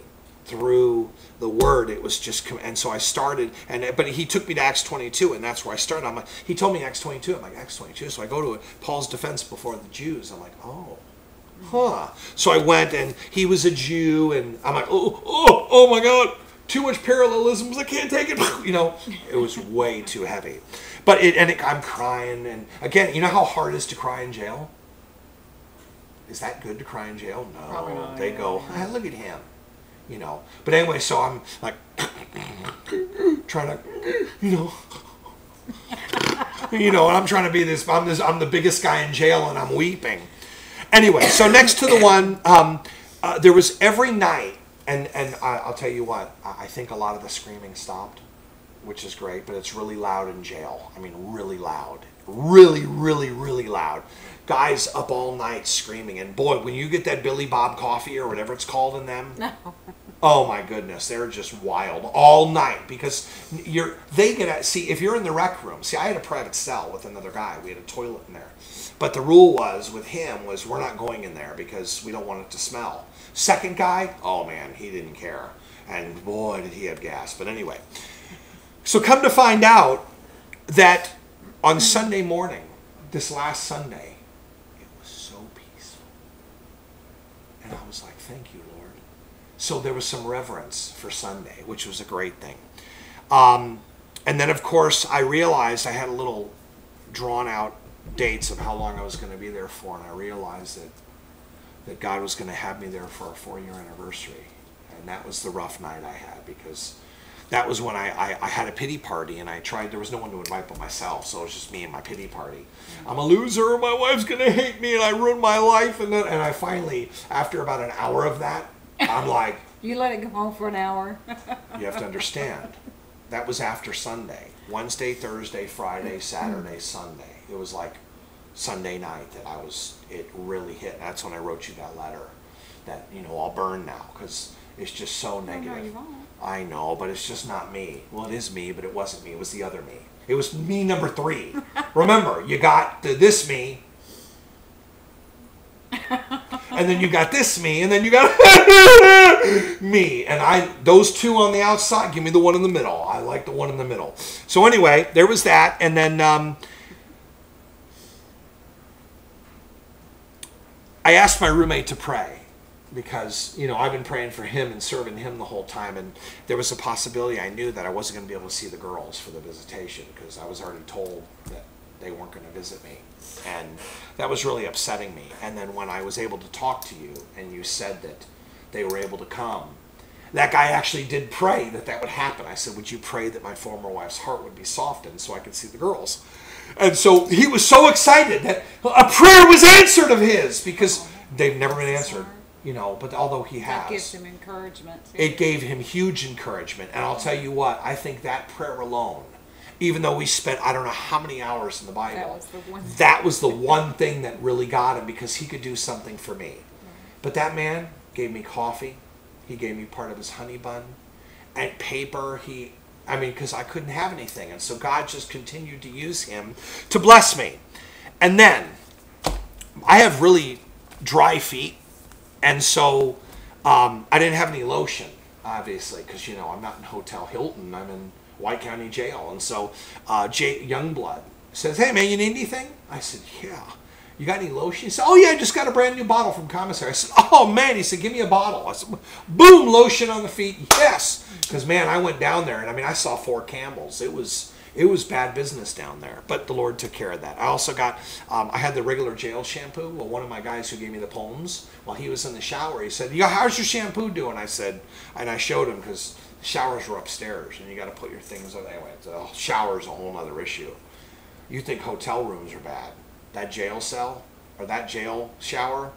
Speaker 2: through the Word. It was just, and so I started, but he took me to Acts 22, and that's where I started. He told me Acts 22. I'm like, Acts 22. So I go to Paul's defense before the Jews. I'm like, oh, huh. So I went, and he was a Jew, and I'm like, oh my God, too much parallelisms. I can't take it. You know, it was way too heavy. But I'm crying, and again, you know how hard it is to cry in jail? Is that good to cry in jail? No.
Speaker 3: Probably not,
Speaker 2: they
Speaker 3: yeah.
Speaker 2: go, look at him, you know. But anyway, so I'm like trying to, you know, and I'm trying to be I'm the biggest guy in jail, and I'm weeping. Anyway, so next to the one, there was every night, and I'll tell you what, I think a lot of the screaming stopped, which is great, but it's really loud in jail. I mean, really loud. Really, really, really loud. Guys up all night screaming. And boy, when you get that Billy Bob coffee or whatever it's called in them,
Speaker 3: No.
Speaker 2: oh my goodness, they're just wild all night because if you're in the rec room, I had a private cell with another guy. We had a toilet in there. But the rule with him was we're not going in there because we don't want it to smell. Second guy, oh man, he didn't care. And boy, did he have gas. But anyway. So come to find out that on Sunday morning, this last Sunday, it was so peaceful. And I was like, thank you, Lord. So there was some reverence for Sunday, which was a great thing. And then, of course, I realized I had a little drawn out dates of how long I was going to be there for, and I realized that God was going to have me there for our 4-year anniversary. And that was the rough night I had because that was when I had a pity party, and there was no one to invite but myself, so it was just me and my pity party. I'm a loser, my wife's going to hate me, and I ruined my life. And I finally, after about an hour of that, I'm like...
Speaker 3: You let it go on for an hour.
Speaker 2: You have to understand, that was after Sunday. Wednesday, Thursday, Friday, Saturday, Sunday. It was like Sunday night that it really hit. And that's when I wrote you that letter that, you know, I'll burn now because it's just so negative.
Speaker 3: No, you won't.
Speaker 2: I know, but it's just not me. Well, it is me, but it wasn't me. It was the other me. It was me number 3. Remember, you got this me, and then you got this me, and then you got me. And those two on the outside, give me the one in the middle. I like the one in the middle. So anyway, there was that, and then I asked my roommate to pray. Because, you know, I've been praying for him and serving him the whole time. And there was a possibility I knew that I wasn't going to be able to see the girls for the visitation because I was already told that they weren't going to visit me. And that was really upsetting me. And then when I was able to talk to you and you said that they were able to come, that guy actually did pray that would happen. I said, would you pray that my former wife's heart would be softened so I could see the girls? And so he was so excited that a prayer was answered of his because they've never been answered. You know, but although he has,
Speaker 3: That gives him encouragement. Too.
Speaker 2: It gave him huge encouragement. And I'll tell you what, I think that prayer alone, even though we spent I don't know how many hours in the Bible, that was the one thing that really got him because he could do something for me. But that man gave me coffee. He gave me part of his honey bun and paper. Because I couldn't have anything. And so God just continued to use him to bless me. And then I have really dry feet. And so I didn't have any lotion.
Speaker 4: obviously, because, you know, I'm not in Hotel Hilton. I'm in White County Jail. And so Youngblood says, hey, man, you need anything? I said, yeah. You got any lotion? He said, oh, yeah, I just got a brand new bottle from commissary. I said, oh, man. He said, give me a bottle. I said, boom, lotion on the feet. Yes. Because, man, I went down there, and, I mean, I saw 4 Campbells. It was bad business down there, but the Lord took care of that. I also got, I had the regular jail shampoo. Well, one of my guys who gave me the poems, while he was in the shower, he said, yeah, how's your shampoo doing? I said, and I showed him, because the showers were upstairs, and you got to put your things on. Anyway, the shower's a whole other issue. You think hotel rooms are bad. That jail cell, or that jail shower,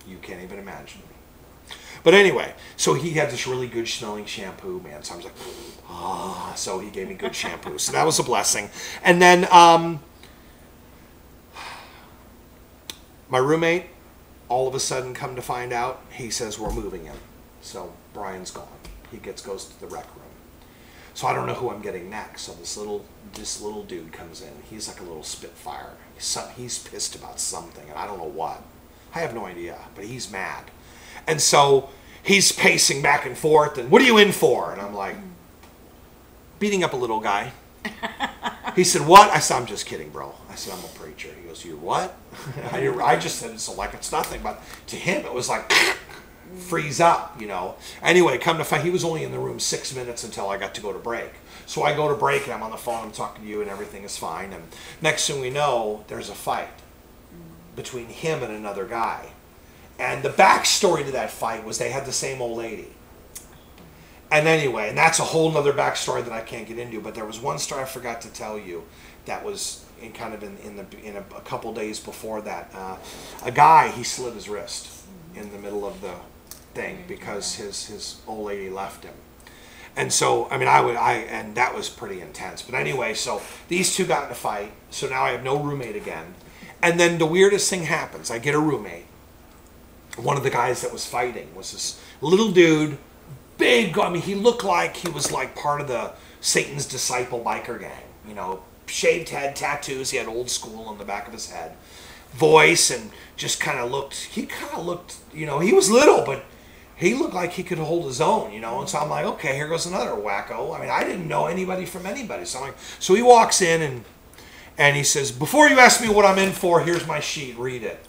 Speaker 4: you can't even imagine. But anyway, so he had this really good smelling shampoo, man. So I was like, ah. So he gave me good shampoo. So that was a blessing. And then my roommate, all of a sudden, come to find out, he says, we're moving in. So Brian's gone. He goes to the rec room. So I don't know who I'm getting next. So this little dude comes in. He's like a little spitfire. He's pissed about something, and I don't know what. I have no idea, but he's mad. And so he's pacing back and forth, and what are you in for? And I'm like, beating up a little guy. He said, what? I said, I'm just kidding, bro. I said, I'm a preacher. He goes, you're what? I just said, it's like it's nothing. But to him, it was like, freeze up, you know. Anyway, come to find, he was only in the room 6 minutes until I got to go to break. So I go to break, and I'm on the phone, I'm talking to you, and everything is fine. And next thing we know, there's a fight between him and another guy. And the backstory to that fight was they had the same old lady. And anyway, and that's a whole nother backstory that I can't get into. But there was one story I forgot to tell you that was in a couple days before that. A guy, he slit his wrist in the middle of the thing because his old lady left him. And so, I mean, and that was pretty intense. But anyway, so these two got in a fight. So now I have no roommate again. And then the weirdest thing happens. I get a roommate. One of the guys that was fighting was this little dude, big. I mean, he looked like he was like part of the Satan's Disciple biker gang. You know, shaved head, tattoos. He had old school on the back of his head. Voice, and just kind of looked, you know, he was little, but he looked like he could hold his own, you know. And so I'm like, okay, here goes another wacko. I mean, I didn't know anybody from anybody. So I'm like, so he walks in and he says, before you ask me what I'm in for, here's my sheet, read it.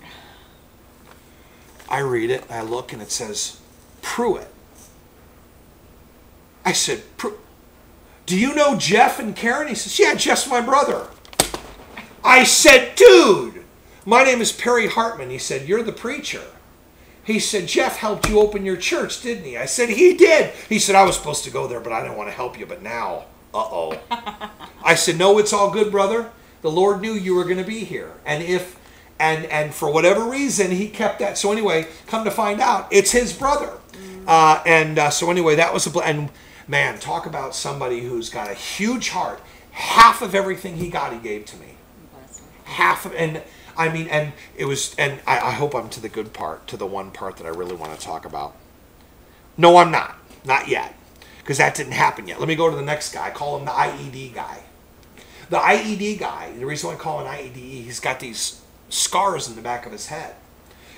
Speaker 4: I read it, I look, and it says, Pruitt. I said, do you know Jeff and Karen? He says, yeah, Jeff's my brother. I said, dude, my name is Perry Hartman. He said, you're the preacher. He said, Jeff helped you open your church, didn't he? I said, he did. He said, I was supposed to go there, but I didn't want to help you, but now, uh-oh. I said, no, it's all good, brother. The Lord knew you were going to be here. And for whatever reason, he kept that. So anyway, come to find out, it's his brother. So anyway, that was and man, talk about somebody who's got a huge heart. Half of everything he got, he gave to me. Half of, and I mean, and it was, and I hope I'm to the good part, to the one part that I really want to talk about. No, I'm not yet, because that didn't happen yet. Let me go to the next guy. I call him the IED guy. The IED guy. The reason why I call him an IED, he's got these scars in the back of his head.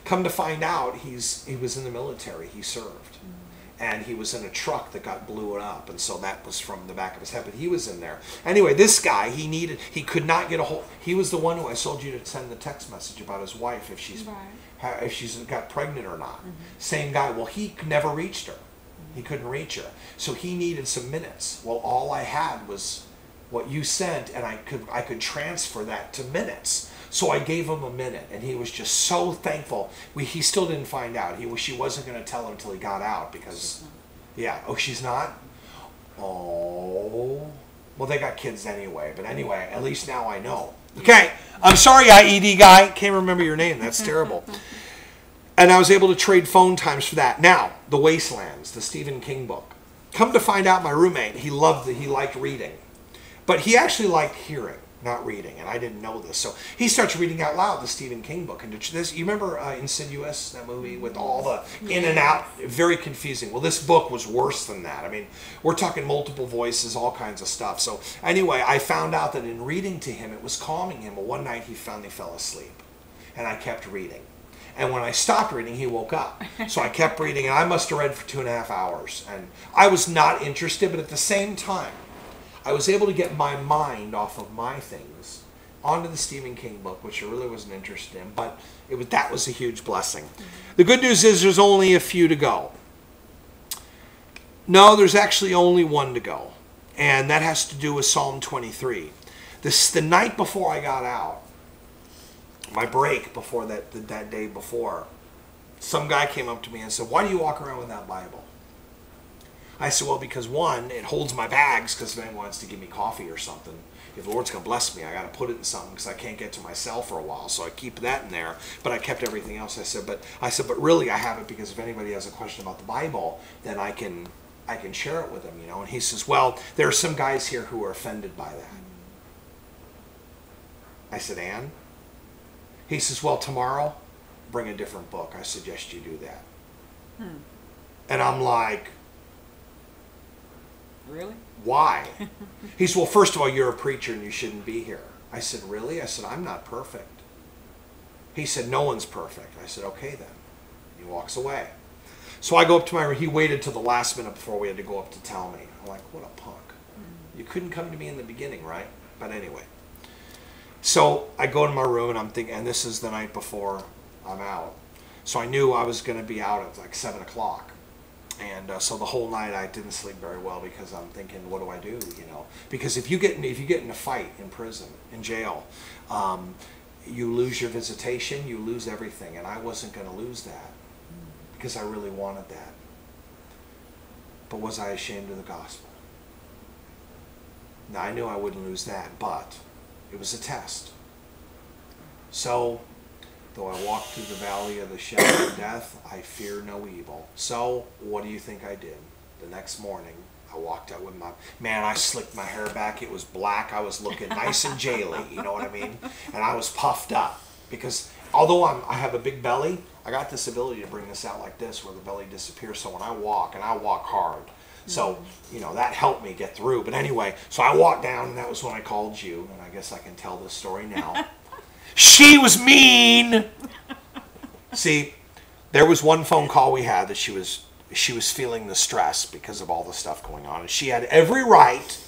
Speaker 4: Come to find out, he was in the military. He served, and he was in a truck that got blew up, and so that was from the back of his head. But he was in there anyway. This guy, he could not get a hold. He was the one who I told you to send the text message about his wife if she's got pregnant or not. Same guy. Well, he never reached her. He couldn't reach her, so he needed some minutes. Well, all I had was what you sent, and I could transfer that to minutes. So I gave him a minute, and he was just so thankful. He still didn't find out. She wasn't going to tell him until he got out because, yeah. Oh, she's not? Oh. Well, they got kids anyway. But anyway, at least now I know. Okay. I'm sorry, IED guy. Can't remember your name. That's terrible. And I was able to trade phone times for that. Now, The Wastelands, the Stephen King book. Come to find out, my roommate, he liked reading. But he actually liked hearing, not reading, and I didn't know this. So he starts reading out loud the Stephen King book. And this, you remember Insidious, that movie with all the in and out, very confusing. Well, this book was worse than that. I mean, we're talking multiple voices, all kinds of stuff. So anyway, I found out that in reading to him, it was calming him. Well, one night he finally fell asleep, and I kept reading. And when I stopped reading, he woke up. So I kept reading, and I must have read for 2.5 hours. And I was not interested, but at the same time, I was able to get my mind off of my things onto the Stephen King book, which I really wasn't interested in. But that was a huge blessing. The good news is there's only a few to go. No, there's actually only one to go. And that has to do with Psalm 23. The night before I got out, my break before that day before, some guy came up to me and said, "Why do you walk around with that Bible?" I said, "Well, because one, it holds my bags because if anyone wants to give me coffee or something, if the Lord's going to bless me, I got to put it in something because I can't get to my cell for a while, so I keep that in there." But I kept everything else. I said, but really I have it because if anybody has a question about the Bible, then I can share it with them, you know. And he says, "Well, there are some guys here who are offended by that." I said, "And?" He says, "Well, tomorrow, bring a different book. I suggest you do that." And I'm like,
Speaker 3: Really?
Speaker 4: "Why?" He said, "Well, first of all, you're a preacher and you shouldn't be here." I said, "Really?" I said, "I'm not perfect." He said, "No one's perfect." I said, "Okay then." He walks away. So I go up to my room. He waited till the last minute before we had to go up to tell me. I'm like, what a punk. You couldn't come to me in the beginning, right? But anyway. So I go to my room and I'm thinking, and this is the night before I'm out. So I knew I was going to be out at like 7 o'clock. And so the whole night I didn't sleep very well because I'm thinking, what do I do? You know, because if you get in a fight in prison, in jail, you lose your visitation, you lose everything. And I wasn't going to lose that because I really wanted that. But was I ashamed of the gospel? Now I knew I wouldn't lose that, but it was a test. So, though I walk through the valley of the shadow of death, I fear no evil. So, what do you think I did? The next morning, I walked out with I slicked my hair back. It was black. I was looking nice and jaily, you know what I mean? And I was puffed up because although I have a big belly, I got this ability to bring this out like this where the belly disappears. So when I walk, and I walk hard, so, you know, that helped me get through. But anyway, so I walked down, and that was when I called you, and I guess I can tell this story now. She was mean! See, there was one phone call we had that she was feeling the stress because of all the stuff going on. And she had every right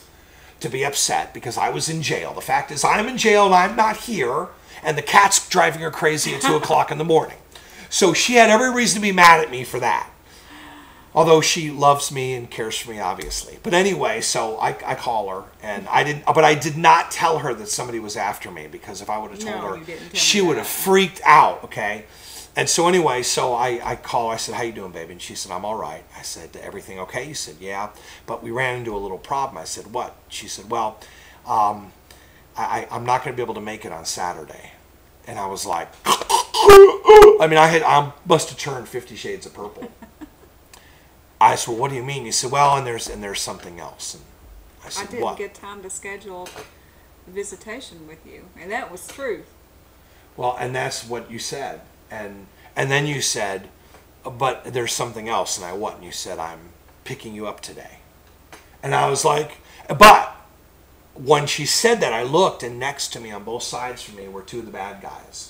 Speaker 4: to be upset because I was in jail. The fact is, I'm in jail, and I'm not here, and the cat's driving her crazy at 2 o'clock in the morning. So she had every reason to be mad at me for that. Although she loves me and cares for me, obviously. But anyway, so I call her, and I did not tell her that somebody was after me, because if I would have told her, she would have freaked out, okay? And so anyway, so I call her, I said, "How you doing, baby?" And she said, "I'm all right." I said, "Everything okay?" You said, "Yeah, but we ran into a little problem." I said, "What?" She said, "Well, I'm not going to be able to make it on Saturday." And I was like, I mean, I must have turned 50 shades of purple. I said, "Well, what do you mean?" He said, "Well, and there's something else." And I said,
Speaker 3: I didn't
Speaker 4: "What?"
Speaker 3: get time to schedule a visitation with you, and that was truth.
Speaker 4: Well, and that's what you said. And then you said, "But there's something else." And I, "What?" And you said, "I'm picking you up today." And I was like, but when she said that, I looked, and next to me on both sides from me were two of the bad guys.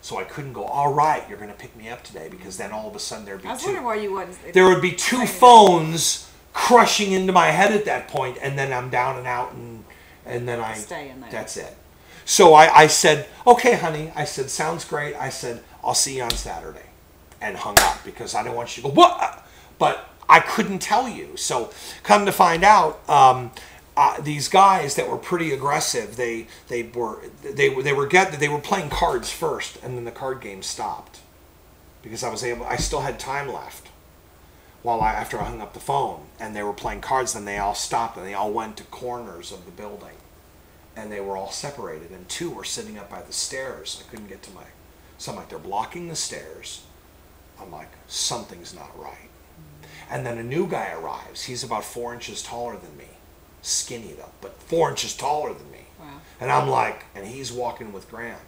Speaker 4: So I couldn't go, "All right, you're going to pick me up today," because then all of a sudden there'd be
Speaker 3: I was wondering why you wasn't.
Speaker 4: there would be two phones crushing into my head at that point, and then I'm down and out, and then I
Speaker 3: Stay in there.
Speaker 4: That's it. So I said, "Okay, honey." I said, "Sounds great." I said, "I'll see you on Saturday," and hung up because I didn't want you to go, "What?" But I couldn't tell you. So come to find out, these guys that were pretty aggressive, they were playing cards first, and then the card game stopped because I still had time left after I hung up the phone, and they were playing cards. Then they all stopped, and they all went to corners of the building, and they were all separated, and two were sitting up by the stairs. I couldn't get to so I'm like, they're blocking the stairs. I'm like, something's not right. And then a new guy arrives. He's about 4 inches taller than me. Skinny though, but 4 inches taller than me.
Speaker 3: Wow.
Speaker 4: And I'm like, and he's walking with Graham,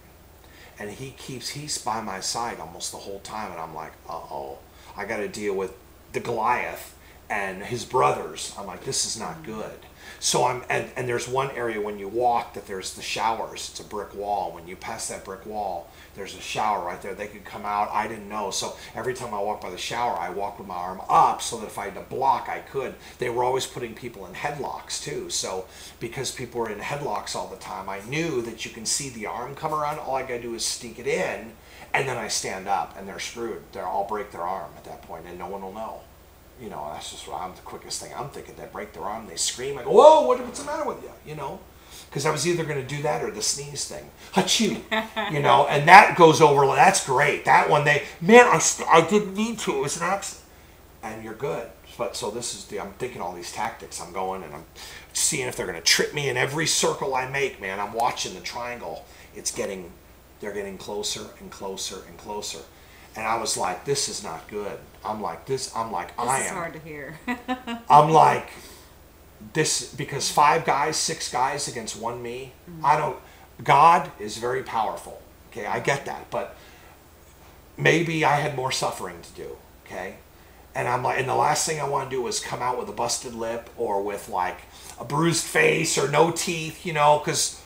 Speaker 4: and he's by my side almost the whole time, and I'm like, uh-oh, I got to deal with the Goliath and his brothers. I'm like, this is not good. So and there's one area when you walk that there's the showers. It's a brick wall. When you pass that brick wall, there's a shower right there. They could come out. I didn't know. So every time I walk by the shower, I walk with my arm up so that if I had to block, I could. They were always putting people in headlocks too. So because people were in headlocks all the time, I knew that you can see the arm come around. All I got to do is sneak it in, and then I stand up, and they're screwed. They'll all break their arm at that point, and no one will know. You know, that's just what I'm the quickest thing I'm thinking. They break their arm, they scream. I go, whoa, what's the matter with you? You know, because I was either going to do that or the sneeze thing. Achoo, you know, and that goes over. That's great. That one, I didn't need to. It was an accident, and you're good. But so this is I'm thinking all these tactics. I'm going and I'm seeing if they're going to trip me in every circle I make. Man, I'm watching the triangle. They're getting closer and closer and closer. And I was like, this is not good. This is
Speaker 3: hard to hear.
Speaker 4: I'm like, this, because 5 guys, 6 guys against one me, God is very powerful. Okay, I get that. But maybe I had more suffering to do. Okay. And I'm like, and the last thing I want to do is come out with a busted lip or with like a bruised face or no teeth, you know, because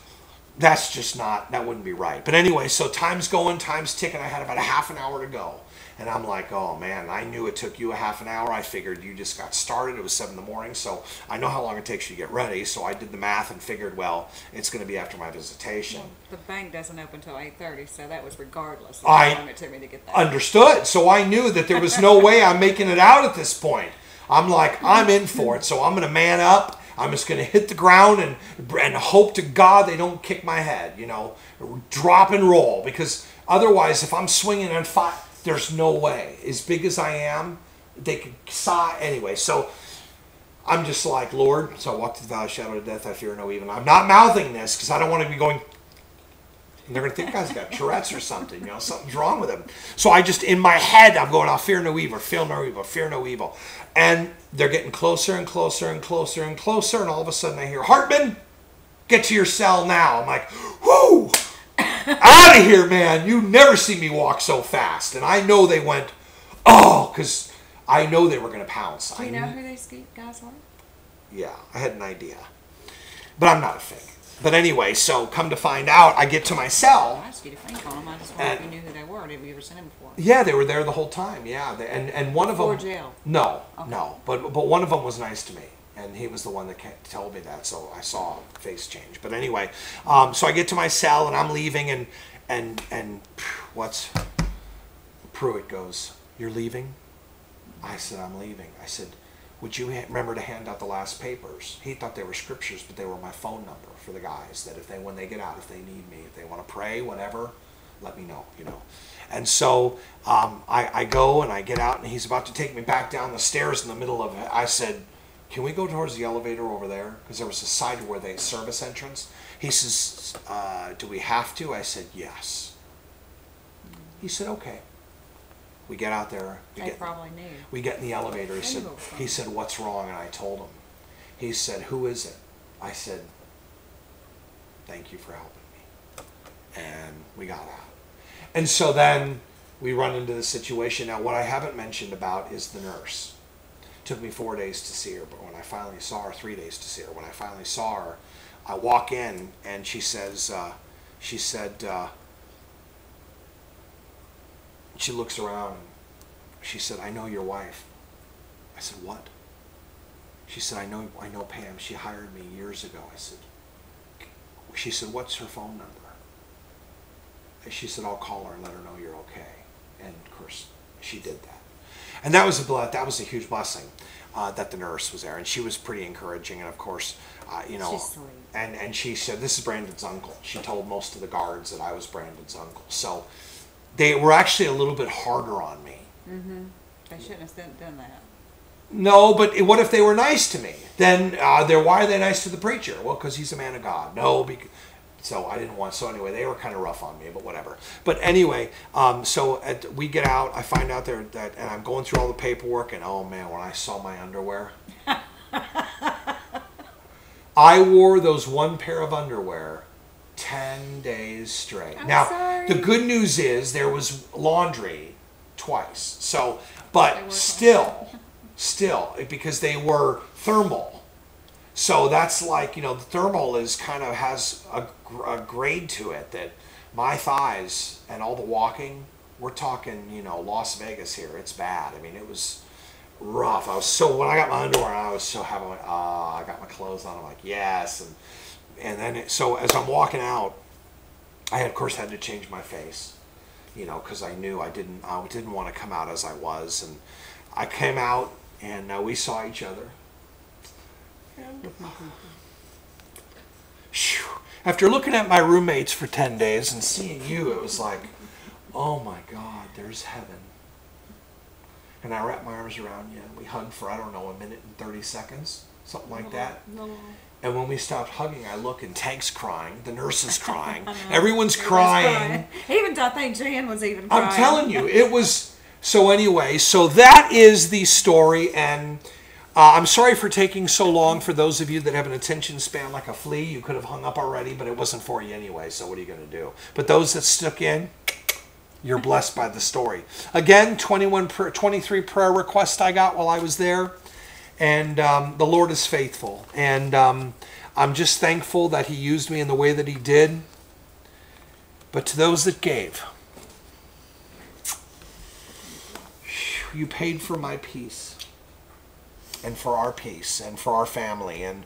Speaker 4: that's just that wouldn't be right. But anyway, so time's going, time's ticking. I had about a half an hour to go. And I'm like, oh man, I knew it took you a half an hour. I figured you just got started. It was 7 in the morning. So I know how long it takes you to get ready. So I did the math and figured, well, it's going to be after my visitation.
Speaker 3: Well, the bank doesn't open until 8:30, so that was regardless of how long it took me to get there.
Speaker 4: Understood. So I knew that there was no way I'm making it out at this point. I'm like, I'm in for it. So I'm going to man up. I'm just going to hit the ground and hope to God they don't kick my head, you know, drop and roll. Because otherwise, if I'm swinging on 5, there's no way. As big as I am, they could sigh. Anyway, so I'm just like, Lord, so I walk through the valley of the shadow of death, I fear no evil. I'm not mouthing this because I don't want to be going, and they're going to think guy's got Tourette's or something, you know, something's wrong with him. So I just, in my head, I'm going, I'll fear no evil, fear no evil, fear no evil. And they're getting closer and closer and closer and closer, and all of a sudden I hear, Hartman, get to your cell now. I'm like, whoo, out of here, man. You never see me walk so fast. And I know they went, oh, because I know they were going to pounce.
Speaker 3: Do you know who these guys were?
Speaker 4: Yeah, I had an idea. But I'm not a fake. But anyway, so come to find out, I get to my cell.
Speaker 3: I asked you to think on them. I just wondered if you knew who they were. Have you ever seen them before?
Speaker 4: Yeah, they were there the whole time. Yeah, and one of them.
Speaker 3: Before jail?
Speaker 4: No,
Speaker 3: okay.
Speaker 4: No. But one of them was nice to me, and he was the one that told me that. So I saw a face change. But anyway, so I get to my cell and I'm leaving, and what's Pruitt goes, "You're leaving?" I said, "I'm leaving." I said, would you remember to hand out the last papers? He thought they were scriptures, but they were my phone number for the guys, that when they get out, if they need me, if they want to pray, whatever, let me know, you know. And so I go and I get out, and he's about to take me back down the stairs in the middle of it. I said, can we go towards the elevator over there? Because there was a side where they service entrance. He says, do we have to? I said, yes. He said, okay. We get out there.
Speaker 3: Probably knew. We
Speaker 4: get in the elevator. He said, what's wrong? And I told him. He said, who is it? I said, thank you for helping me. And we got out. And so then we run into the situation. Now, what I haven't mentioned about is the nurse. It took me 4 days to see her, but when I finally saw her, 3 days to see her. When I finally saw her, I walk in, and she says, she looks around, and she said, I know your wife. I said, what? She said, I know Pam. She hired me years ago. She said, what's her phone number? She said, I'll call her and let her know you're okay. And of course, she did that. And that was a huge blessing that the nurse was there. And she was pretty encouraging. And of course, you know,
Speaker 3: she's sweet.
Speaker 4: And she said, this is Brandon's uncle. She told most of the guards that I was Brandon's uncle. So they were actually a little bit harder on me. Mm-hmm.
Speaker 3: They shouldn't have done that.
Speaker 4: No, but what if they were nice to me? Then why are they nice to the preacher? Well, because he's a man of God. No, so I didn't want. So anyway, they were kind of rough on me, but whatever. But anyway, we get out. I find out and I'm going through all the paperwork, and oh man, when I saw my underwear, I wore those one pair of underwear 10 days straight.
Speaker 3: I'm sorry.
Speaker 4: The good news is there was laundry twice. So, but still, because they were thermal. So that's like, the thermal is kind of has a grade to it, that my thighs and all the walking, we're talking, Las Vegas here. It's bad. I mean, it was rough. When I got my underwear on, I was so happy. I got my clothes on. I'm like, yes. And then, so as I'm walking out, I of course had to change my face, because I knew I didn't want to come out as I was. And I came out and we saw each other. And after looking at my roommates for 10 days and seeing you, it was like, oh my God, there's heaven. And I wrapped my arms around you and we hugged for, I don't know, 1 minute and 30 seconds, something like that. And when we stopped hugging, I look and Tank's crying, the nurse is crying, everyone's crying.
Speaker 3: Even I think Jan was even crying.
Speaker 4: I'm telling you, it was, so anyway, so that is the story. And I'm sorry for taking so long. For those of you that have an attention span like a flea, you could have hung up already, but it wasn't for you anyway, so what are you going to do? But those that stuck in, you're blessed by the story. Again, 23 prayer requests I got while I was there, and the Lord is faithful. And I'm just thankful that He used me in the way that He did. But to those that gave, you paid for my peace, and for our peace, and for our family. And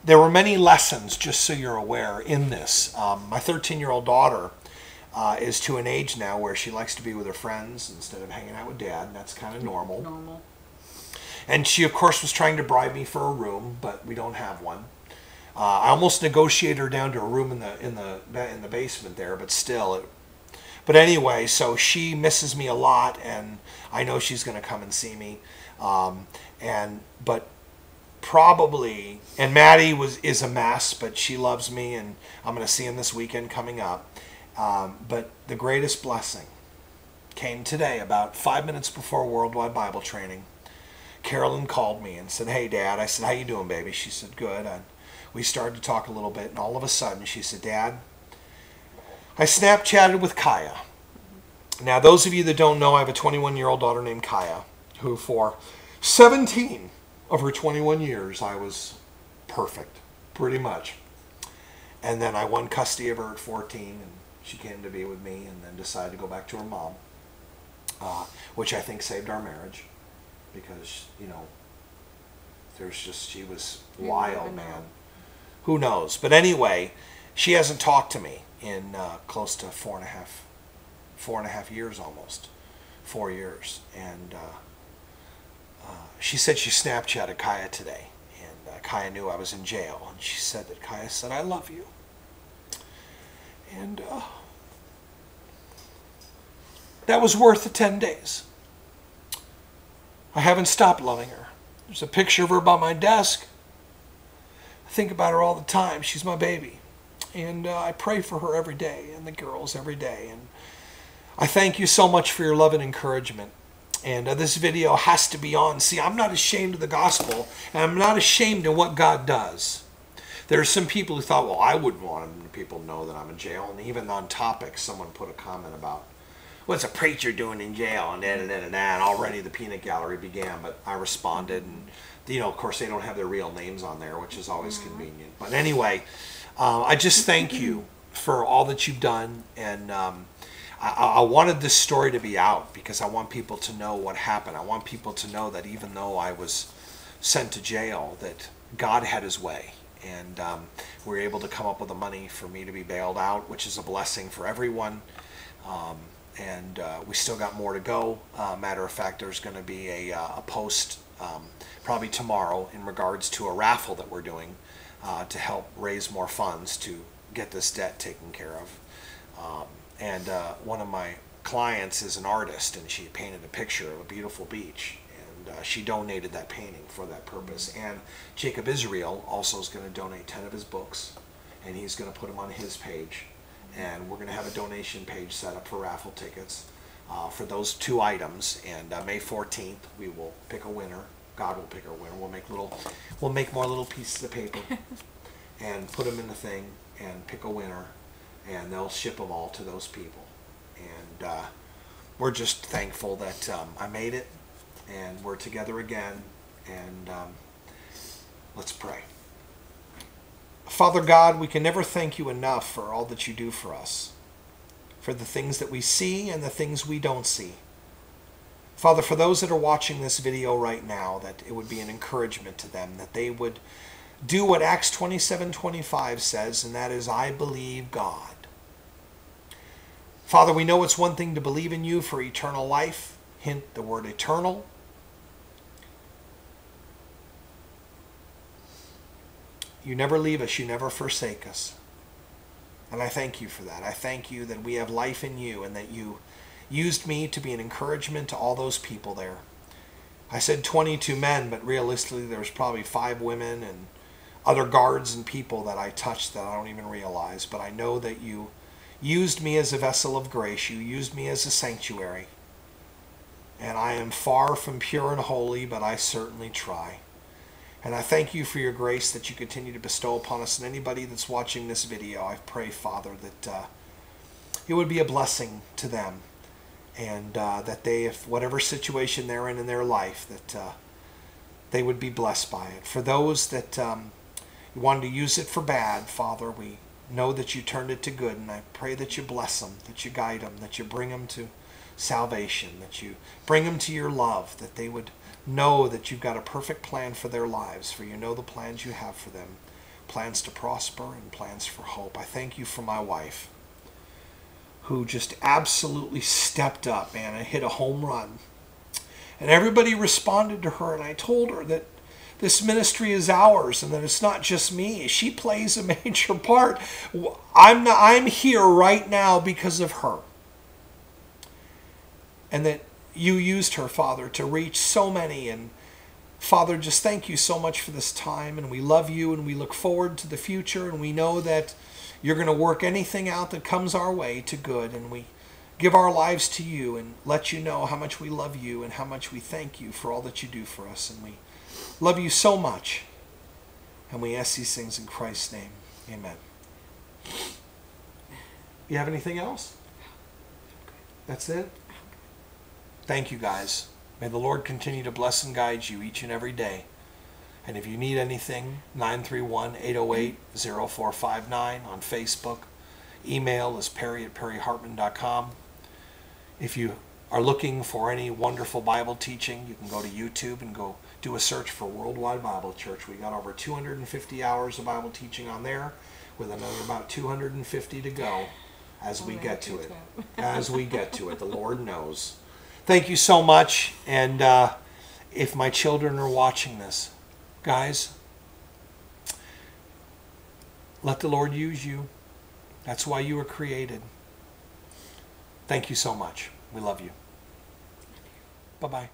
Speaker 4: there were many lessons, just so you're aware, in this. My 13-year-old daughter is to an age now where she likes to be with her friends instead of hanging out with Dad, and that's kind of normal. And she, of course, was trying to bribe me for a room, but we don't have one. I almost negotiated her down to a room in the basement there, but still. But anyway, so she misses me a lot, and I know she's going to come and see me. But probably, and Maddie is a mess, but she loves me, and I'm going to see him this weekend coming up. But the greatest blessing came today, about 5 minutes before Worldwide Bible Training. Carolyn called me and said, "Hey, Dad." I said, "How you doing, baby?" She said, "Good." And we started to talk a little bit, and all of a sudden she said, "Dad, I Snapchatted with Kaya." Now, those of you that don't know, I have a 21-year-old daughter named Kaya, who for 17 of her 21 years, I was perfect, pretty much. And then I won custody of her at 14, and she came to be with me, and then decided to go back to her mom, which I think saved our marriage, because, she was wild, man. Who knows? But anyway, she hasn't talked to me in close to 4.5 years almost. 4 years. And she said she Snapchatted Kaya today. And Kaya knew I was in jail. And she said that Kaya said, "I love you." And that was worth the 10 days. I haven't stopped loving her. There's a picture of her by my desk. I think about her all the time. She's my baby. And I pray for her every day, and the girls every day. And I thank you so much for your love and encouragement. And this video has to be on. See, I'm not ashamed of the gospel, and I'm not ashamed of what God does. There are some people who thought, well, I wouldn't want people to know that I'm in jail. And even on topics, someone put a comment about, what's a preacher doing in jail? And and already the peanut gallery began. But I responded, and of course, they don't have their real names on there, which is always convenient. But anyway, I just thank you for all that you've done. And I wanted this story to be out because I want people to know what happened. I want people to know that even though I was sent to jail, that God had His way. And we were able to come up with the money for me to be bailed out, which is a blessing for everyone. And we still got more to go. Matter of fact, there's going to be a post probably tomorrow in regards to a raffle that we're doing to help raise more funds to get this debt taken care of. And one of my clients is an artist, and she painted a picture of a beautiful beach. And she donated that painting for that purpose. And Jacob Israel also is going to donate 10 of his books, and he's going to put them on his page. And we're going to have a donation page set up for raffle tickets for those 2 items. And May 14th, we will pick a winner. God will pick a winner. We'll make more little pieces of paper and put them in the thing and pick a winner. And they'll ship them all to those people. And we're just thankful that I made it, and we're together again. And let's pray. Father God, we can never thank you enough for all that you do for us, for the things that we see and the things we don't see. Father, for those that are watching this video right now, that it would be an encouragement to them, that they would do what Acts 27:25 says, and that is, I believe God. Father, we know it's one thing to believe in you for eternal life. Hint the word eternal. You never leave us. You never forsake us. And I thank you for that. I thank you that we have life in you and that you used me to be an encouragement to all those people there. I said 22 men, but realistically there's probably 5 women and other guards and people that I touched that I don't even realize. But I know that you used me as a vessel of grace. You used me as a sanctuary. And I am far from pure and holy, but I certainly try. And I thank you for your grace that you continue to bestow upon us and anybody that's watching this video. I pray, Father, that it would be a blessing to them. And that they, if whatever situation they're in their life, that they would be blessed by it. For those that wanted to use it for bad, Father, we know that you turned it to good. And I pray that you bless them, that you guide them, that you bring them to salvation, that you bring them to your love, that they would know that you've got a perfect plan for their lives, for you know the plans you have for them, plans to prosper and plans for hope. I thank you for my wife, who just absolutely stepped up, man, and hit a home run. And everybody responded to her, and I told her that this ministry is ours and that it's not just me. She plays a major part. I'm here right now because of her. And that you used her, Father, to reach so many. And Father, just thank you so much for this time. And we love you and we look forward to the future. And we know that you're going to work anything out that comes our way to good. And we give our lives to you and let you know how much we love you and how much we thank you for all that you do for us. And we love you so much. And we ask these things in Christ's name. Amen. You have anything else? That's it? Thank you, guys. May the Lord continue to bless and guide you each and every day. And if you need anything, 931-808-0459 on Facebook. Email is perry@perryhartman.com. If you are looking for any wonderful Bible teaching, you can go to YouTube and go do a search for Worldwide Bible Church. We got over 250 hours of Bible teaching on there, with another about 250 to go as we get to it. As we get to it, the Lord knows. Thank you so much. And if my children are watching this, guys, let the Lord use you. That's why you were created. Thank you so much. We love you. Bye-bye.